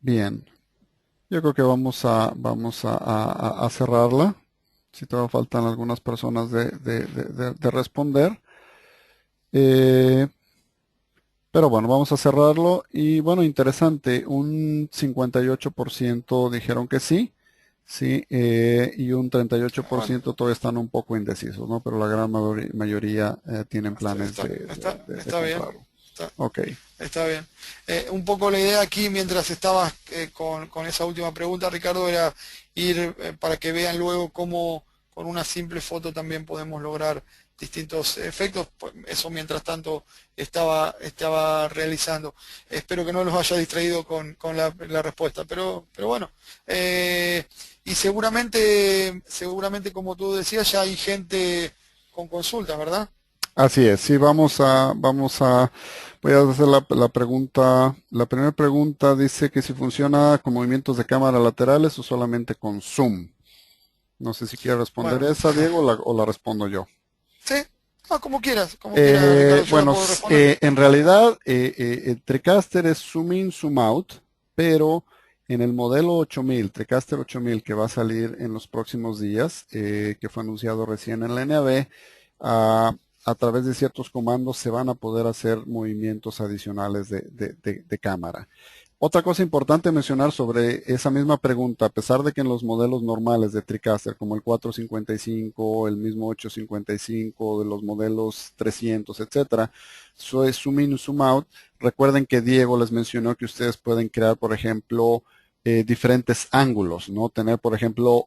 Bien, yo creo que vamos a cerrarla. Si todavía faltan algunas personas de responder. Eh, pero bueno, vamos a cerrarlo. Y bueno, interesante, un 58% dijeron que sí. Sí, y un bueno, 38% todavía están un poco indecisos, ¿no? Pero la gran mayoría tienen está, planes está, está, de está bien, comprarlo. está, Ok. está bien. Un poco la idea aquí, mientras estabas con esa última pregunta, Ricardo, era ir para que vean luego cómo con una simple foto también podemos lograr distintos efectos. Pues, eso mientras tanto estaba realizando. Espero que no los haya distraído con la respuesta, pero bueno. Y seguramente como tú decías, ya hay gente con consultas, ¿verdad? Así es, sí, voy a hacer la pregunta. La primera pregunta dice que si funciona con movimientos de cámara laterales o solamente con zoom. No sé si quiere responder Bueno, esa, Diego, o la respondo yo. sí, como quieras, Ricardo, yo la Bueno, puedo responder. en realidad el TriCaster es zoom in, zoom out, pero en el modelo 8000, TriCaster 8000 que va a salir en los próximos días, que fue anunciado recién en la NAB, a, a través de ciertos comandos se van a poder hacer movimientos adicionales de cámara. Otra cosa importante mencionar sobre esa misma pregunta, a pesar de que en los modelos normales de TriCaster, como el 455, el mismo 855, de los modelos 300, etcétera, eso es zoom in, zoom out. Recuerden que Diego les mencionó que ustedes pueden crear, por ejemplo, diferentes ángulos, ¿no? Tener, por ejemplo,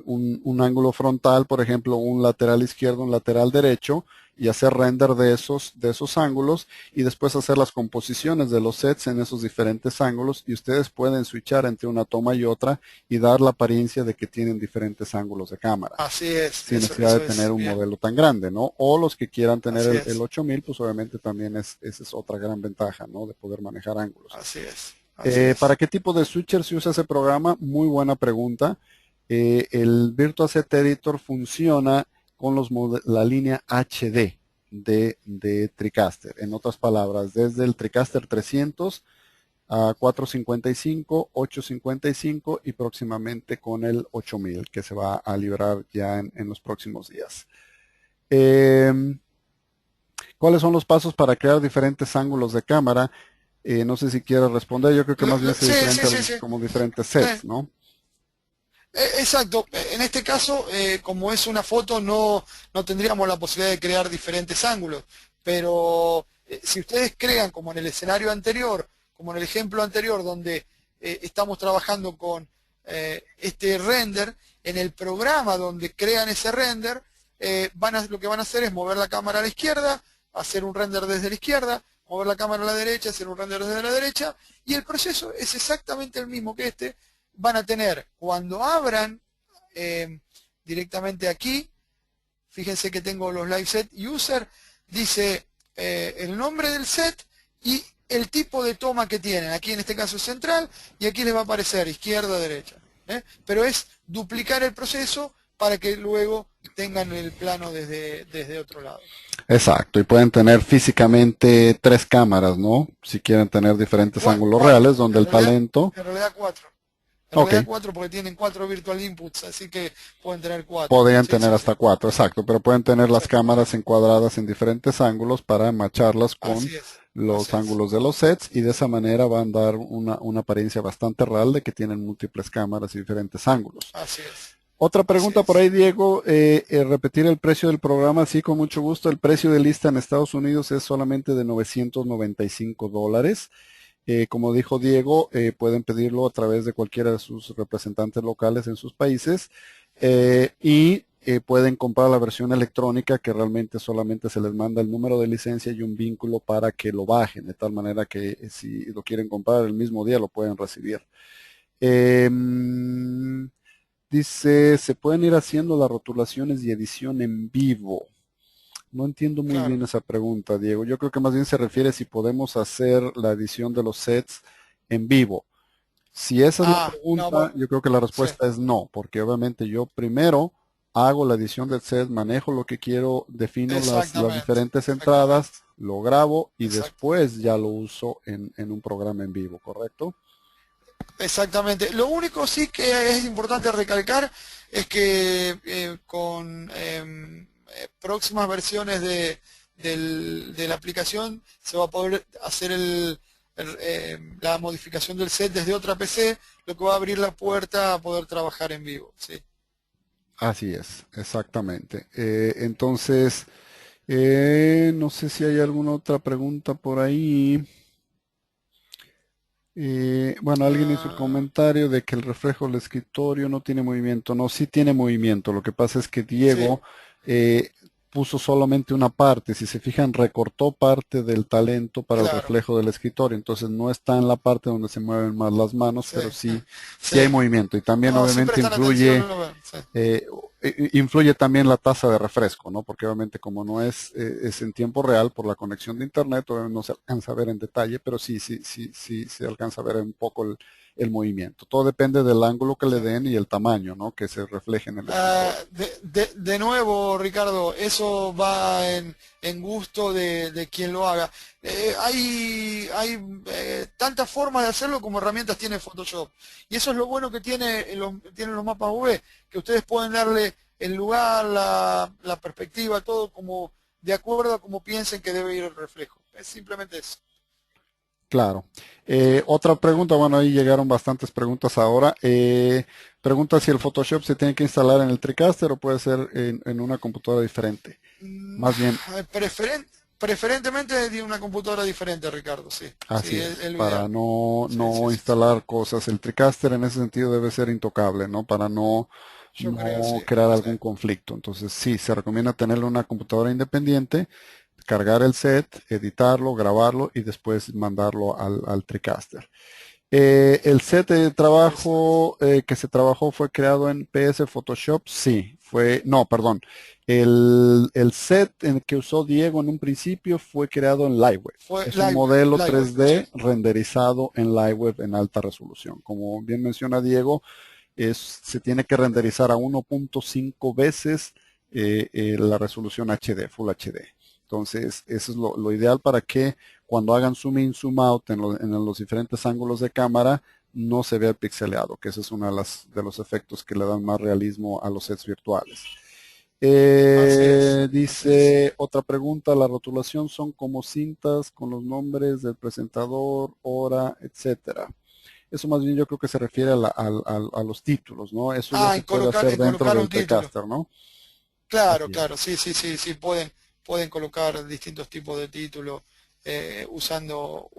un ángulo frontal, por ejemplo, un lateral izquierdo, un lateral derecho, y hacer render de esos ángulos y después hacer las composiciones de los sets en esos diferentes ángulos y ustedes pueden switchar entre una toma y otra y dar la apariencia de que tienen diferentes ángulos de cámara Así es, sin necesidad de eso tener es un bien, modelo tan grande, ¿no? O los que quieran tener así el es, 8000, pues obviamente también esa es otra gran ventaja, ¿no? De poder manejar ángulos. así es, así ¿Para es. qué tipo de switcher se usa ese programa? Muy buena pregunta. El Virtua Set Editor funciona con la línea HD de TriCaster. En otras palabras, desde el TriCaster 300 a 455, 855 y próximamente con el 8000 que se va a liberar ya en los próximos días. Eh, ¿Cuáles son los pasos para crear diferentes ángulos de cámara? No sé si quieres responder, yo creo que más bien se Sí, sí, diferente sí, sí. como diferentes sets, ¿no? Exacto. En este caso, como es una foto, no tendríamos la posibilidad de crear diferentes ángulos. Pero si ustedes crean, como en el escenario anterior, como en el ejemplo anterior, donde estamos trabajando con este render, en el programa donde crean ese render, lo que van a hacer es mover la cámara a la izquierda, hacer un render desde la izquierda, mover la cámara a la derecha, hacer un render desde la derecha, y el proceso es exactamente el mismo que este. Van a tener, cuando abran eh, directamente aquí, fíjense que tengo los live set user, dice el nombre del set y el tipo de toma que tienen. Aquí en este caso es central y aquí les va a aparecer izquierda, derecha. Pero es duplicar el proceso para que luego tengan el plano desde otro lado. Exacto, y pueden tener físicamente tres cámaras, ¿no? Si quieren tener diferentes ángulos reales, Cuatro, donde el talento, en realidad cuatro. En ok, realidad cuatro porque tienen cuatro virtual inputs, así que pueden tener cuatro. podrían Sí, tener sí, sí. hasta cuatro, exacto, pero pueden tener Sí. las cámaras encuadradas en diferentes ángulos para macharlas con Así es. los Así es. ángulos de los sets y de esa manera van a dar una apariencia bastante real de que tienen múltiples cámaras y diferentes ángulos. Así es. Otra Así pregunta por es. ahí, Diego. Repetir el precio del programa, sí, con mucho gusto. El precio de lista en Estados Unidos es solamente de $995. Como dijo Diego, pueden pedirlo a través de cualquiera de sus representantes locales en sus países y pueden comprar la versión electrónica que realmente solamente se les manda el número de licencia y un vínculo para que lo bajen, de tal manera que si lo quieren comprar el mismo día lo pueden recibir. Eh, Dice, se pueden ir haciendo las rotulaciones y edición en vivo. No entiendo muy bien Claro. esa pregunta, Diego. Yo creo que más bien se refiere si podemos hacer la edición de los sets en vivo. Si esa es la Ah, no, pregunta, yo creo que la sí. respuesta es no, porque obviamente yo primero hago la edición del set, manejo lo que quiero, defino las Exactamente. diferentes entradas, Exactamente. lo grabo y Exacto. después ya lo uso en un programa en vivo, ¿correcto? Exactamente. Lo único sí que es importante recalcar es que con próximas versiones de la aplicación se va a poder hacer la modificación del set desde otra PC, lo que va a abrir la puerta a poder trabajar en vivo. Sí. Así es, exactamente. Entonces, no sé si hay alguna otra pregunta por ahí. Bueno, alguien hizo el Ah, comentario de que el reflejo del escritorio no tiene movimiento. No, sí tiene movimiento. Lo que pasa es que sí, Diego, eh, puso solamente una parte. Si se fijan, recortó parte del talento para el claro, reflejo del escritorio. Entonces no está en la parte donde se mueven más las manos, sí, pero sí, sí hay sí. movimiento. Y también No, si obviamente prestan atención influye, lo ven, sí. eh, influye también la tasa de refresco, ¿no? Porque obviamente como no es en tiempo real por la conexión de internet, obviamente no se alcanza a ver en detalle, pero sí se alcanza a ver un poco el movimiento. Todo depende del ángulo que le Sí. den y el tamaño, ¿no? Que se refleje en el Ah, escritorio. de nuevo, Ricardo, eso va en gusto de quien lo haga. Hay tantas formas de hacerlo como herramientas tiene Photoshop. Y eso es lo bueno que tienen los mapas V, que ustedes pueden darle el lugar, la perspectiva, todo como de acuerdo a cómo piensen que debe ir el reflejo. Es simplemente eso. Claro. Otra pregunta, bueno, ahí llegaron bastantes preguntas ahora. Pregunta si el Photoshop se tiene que instalar en el TriCaster o puede ser en una computadora diferente. Mm, Más bien, preferentemente de una computadora diferente, Ricardo, sí. Sí, así es, es lo para ideal. Sí, sí, no sí, sí. instalar cosas. El TriCaster en ese sentido debe ser intocable, ¿no? Para Yo creo, no sí. crear Sí. algún conflicto. Entonces, sí, se recomienda tenerle una computadora independiente, cargar el set, editarlo, grabarlo y después mandarlo al TriCaster. El set de Exacto. trabajo que se trabajó fue creado en PS Photoshop, sí, no, perdón. El set en el que usó Diego en un principio fue creado en Lightwave. Fue Es un modelo Livewave, sí. 3D renderizado en Lightwave en alta resolución. Como bien menciona Diego, se tiene que renderizar a 1.5 veces la resolución HD, Full HD. Entonces, eso es lo ideal para que cuando hagan zoom in, zoom out en los diferentes ángulos de cámara, no se vea pixeleado, que ese es uno de los efectos que le dan más realismo a los sets virtuales. Así es, así es. Dice otra pregunta, la rotulación son como cintas con los nombres del presentador, hora, etcétera. Eso más bien yo creo que se refiere a los títulos, ¿no? Eso ya se puede hacer En dentro colocar del un título. TriCaster, ¿no? Claro, Así es. claro, sí, sí, sí, sí, pueden colocar distintos tipos de títulos usando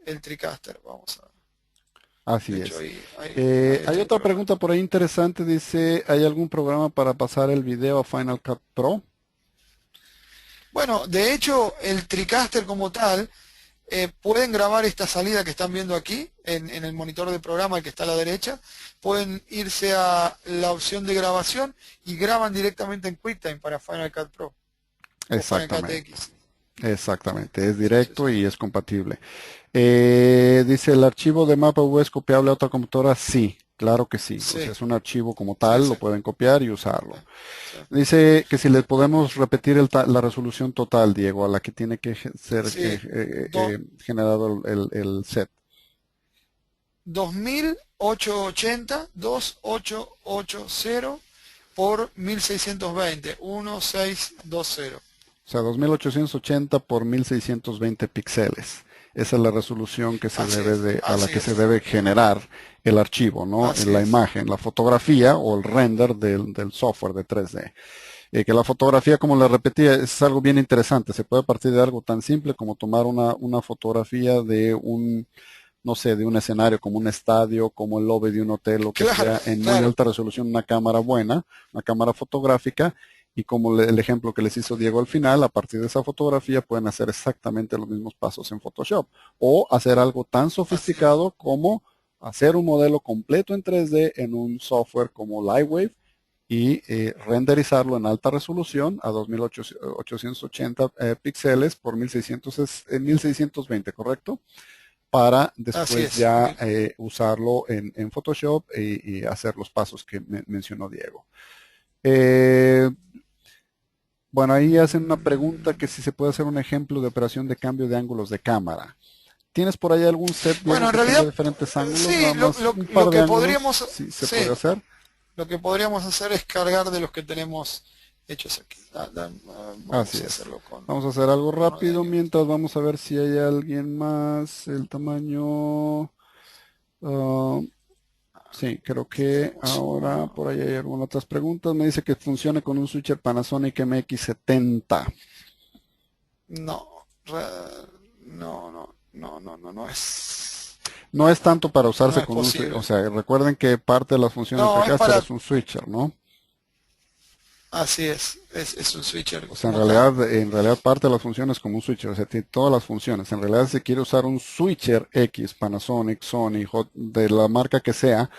el TriCaster. Vamos a, de Así hecho, es. ahí Hay está el otra programa. pregunta por ahí interesante, dice, ¿hay algún programa para pasar el video a Final Cut Pro? Bueno, de hecho, el TriCaster como tal, pueden grabar esta salida que están viendo aquí en el monitor de programa, el que está a la derecha. Pueden irse a la opción de grabación y graban directamente en QuickTime para Final Cut Pro o Final Cut Exactamente, X. exactamente, es Sí, sí, directo sí. y es compatible. Dice, ¿el archivo de mapa V es copiable a otra computadora? Sí, claro que sí. O sea, Sí, es un archivo como sí, tal, lo sí, pueden copiar y sí, usarlo. sí. Dice que si le podemos repetir la resolución total, Diego, a la que tiene que ser Sí, do- generado el set. 2880 por 1620, 1620. O sea, 2880 por 1620 píxeles. Esa es la resolución que Así es, a la así que se es, debe generar el archivo, ¿no? En así la es. imagen, la fotografía o el render del software de 3D. Que la fotografía, como le repetía, es algo bien interesante. Se puede partir de algo tan simple como tomar una fotografía de no sé, de un escenario como un estadio, como el lobby de un hotel, lo que Claro, sea, en muy claro. alta resolución, una cámara buena, una cámara fotográfica, y como el ejemplo que les hizo Diego al final, a partir de esa fotografía pueden hacer exactamente los mismos pasos en Photoshop, o hacer algo tan Así es. sofisticado como hacer un modelo completo en 3D en un software como Lightwave y renderizarlo en alta resolución a 2880 píxeles por 1620, ¿correcto? Para Así después es. ya usarlo en Photoshop y hacer los pasos que mencionó Diego. Eh, bueno, ahí hacen una pregunta que si se puede hacer un ejemplo de operación de cambio de ángulos de cámara. ¿Tienes por ahí algún set, Diego, Bueno, en que tenga realidad, diferentes ángulos? Nada sí, más un par lo de que ángulos, podríamos, sí se puede sí, hacer. lo que podríamos hacer es cargar de los que tenemos hechos aquí. Así Vamos a es. hacerlo Vamos a hacer algo con uno de rápido año. mientras vamos a ver si hay alguien más. El tamaño. ah, Sí, creo que Tenemos ahora uno. por ahí hay algunas otras preguntas. Me dice que funcione con un switcher Panasonic MX70. No, no es. No es tanto para No usarse es con un switcher. O posible. sea, recuerden que parte de las funciones del No, es TriCaster para. es un switcher, ¿no? Así es un switcher O sea, como tal. en realidad parte de las funciones como un switcher, o sea, tiene todas las funciones. En realidad, si quiere usar un switcher X, Panasonic, Sony, de la marca que sea,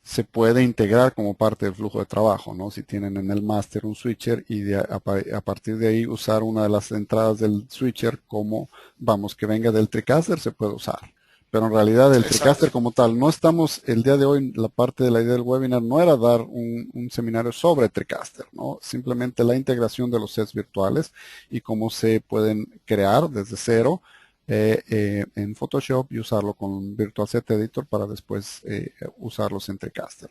se puede integrar como parte del flujo de trabajo, ¿no? Si tienen en el máster un switcher y a partir de ahí usar una de las entradas del switcher como, vamos, que venga del TriCaster, se puede usar. Pero en realidad el Exacto. TriCaster como tal, no estamos, el día de hoy, la parte de la idea del webinar no era dar un seminario sobre TriCaster, ¿no? Simplemente la integración de los sets virtuales y cómo se pueden crear desde cero en Photoshop y usarlo con Virtual Set Editor para después usarlos en TriCaster.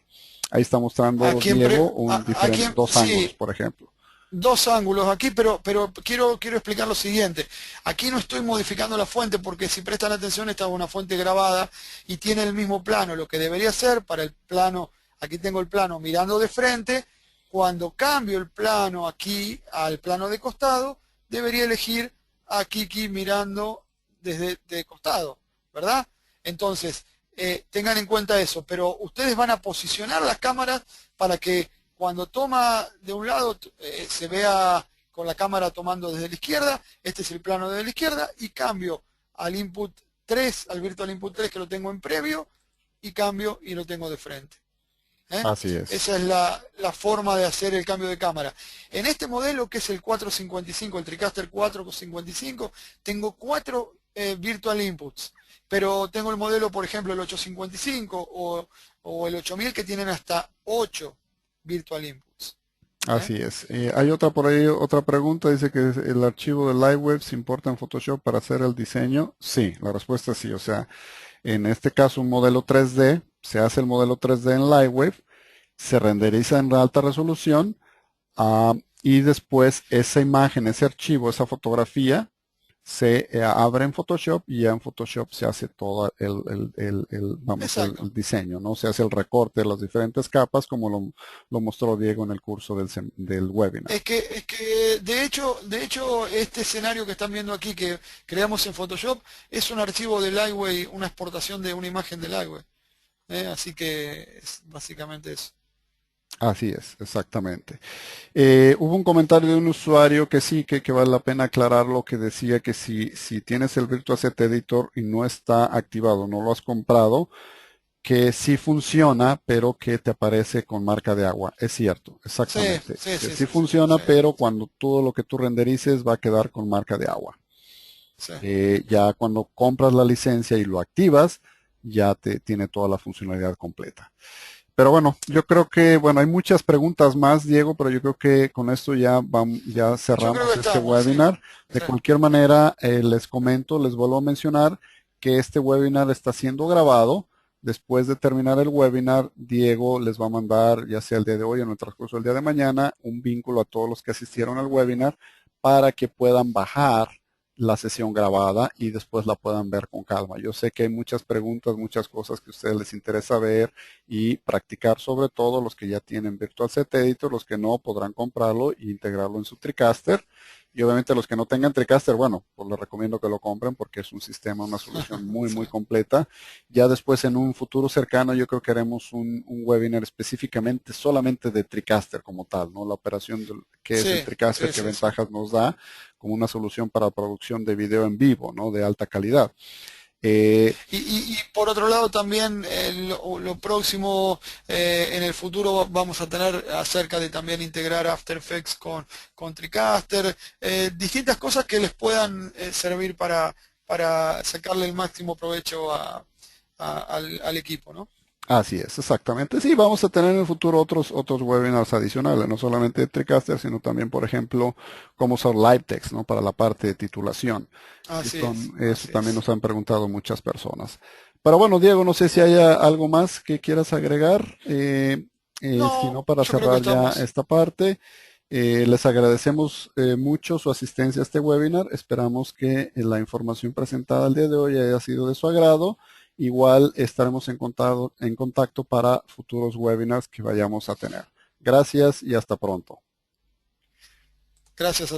Ahí está mostrando Aquí en Diego aquí dos ángulos, sí, por ejemplo. dos ángulos aquí, pero quiero explicar lo siguiente. Aquí no estoy modificando la fuente porque si prestan atención esta es una fuente grabada y tiene el mismo plano. Lo que debería ser para el plano, aquí tengo el plano mirando de frente, cuando cambio el plano aquí al plano de costado, debería elegir a Kiki mirando desde de costado, ¿verdad? Entonces, tengan en cuenta eso, pero ustedes van a posicionar las cámaras para que cuando toma de un lado se vea con la cámara tomando desde la izquierda, este es el plano de la izquierda, y cambio al input 3, al virtual input 3 que lo tengo en previo, y cambio y lo tengo de frente. ¿Eh? Así es. Esa es la forma de hacer el cambio de cámara. En este modelo, que es el 455, el TriCaster 455, tengo 4 virtual inputs, pero tengo el modelo, por ejemplo, el 855 o el 8000 que tienen hasta 8 virtual inputs. ¿Eh? Así es. Hay otra por ahí, otra pregunta, dice que el archivo de LiveWeb se importa en Photoshop para hacer el diseño. Sí, la respuesta es sí. O sea, en este caso un modelo 3D, se hace el modelo 3D en LiveWeb, se renderiza en alta resolución ah, y después esa imagen, ese archivo, esa fotografía se abre en Photoshop y ya en Photoshop se hace todo vamos, Exacto. el diseño, ¿no? Se hace el recorte de las diferentes capas como lo mostró Diego en el curso del webinar. Es que de hecho, este escenario que están viendo aquí que creamos en Photoshop es un archivo de Lightway, una exportación de una imagen de Lightway. Así que es básicamente eso. Así es, exactamente. Hubo un comentario de un usuario que sí, que vale la pena aclararlo, que decía que si tienes el Virtual Set Editor y no está activado, no lo has comprado, que sí funciona, pero que te aparece con marca de agua. Es cierto, Sí, exactamente. sí, Que sí, sí sí, sí, funciona, sí, pero cuando todo lo que tú renderices va a quedar con marca de agua. sí. Ya cuando compras la licencia y lo activas, ya te tiene toda la funcionalidad completa. Pero bueno, yo creo que, bueno, hay muchas preguntas más, Diego, pero yo creo que con esto ya ya Yo creo que cerramos este estamos, sí, webinar. De sí. cualquier manera, les comento, les vuelvo a mencionar que este webinar está siendo grabado. Después de terminar el webinar, Diego les va a mandar, ya sea el día de hoy o en el transcurso del día de mañana, un vínculo a todos los que asistieron al webinar para que puedan bajar la sesión grabada y después la puedan ver con calma. Yo sé que hay muchas preguntas, muchas cosas que a ustedes les interesa ver y practicar, sobre todo los que ya tienen Virtual Set Editor, los que no podrán comprarlo e integrarlo en su TriCaster. Y obviamente los que no tengan TriCaster, bueno, pues les recomiendo que lo compren porque es un sistema, una solución muy, Sí, muy completa. Ya después en un futuro cercano yo creo que haremos un webinar específicamente solamente de TriCaster como tal, ¿no? La operación de qué es el sí, TriCaster, sí, qué sí, sí. ventajas nos da como una solución para producción de video en vivo, ¿no? De alta calidad. Y por otro lado también lo próximo en el futuro vamos a tener acerca de también integrar After Effects con TriCaster, distintas cosas que les puedan servir para sacarle el máximo provecho al equipo, ¿no? Así es, exactamente. Sí, vamos a tener en el futuro otros webinars adicionales, no solamente de TriCaster, sino también, por ejemplo, cómo usar LiveText, ¿no? Para la parte de titulación. Así es, Eso así también es. nos han preguntado muchas personas. Pero bueno, Diego, no sé si haya algo más que quieras agregar. Si no, No, para yo creo que cerrar ya estamos. esta parte, les agradecemos mucho su asistencia a este webinar. Esperamos que la información presentada el día de hoy haya sido de su agrado. Igual estaremos en contacto para futuros webinars que vayamos a tener. Gracias y hasta pronto. Gracias a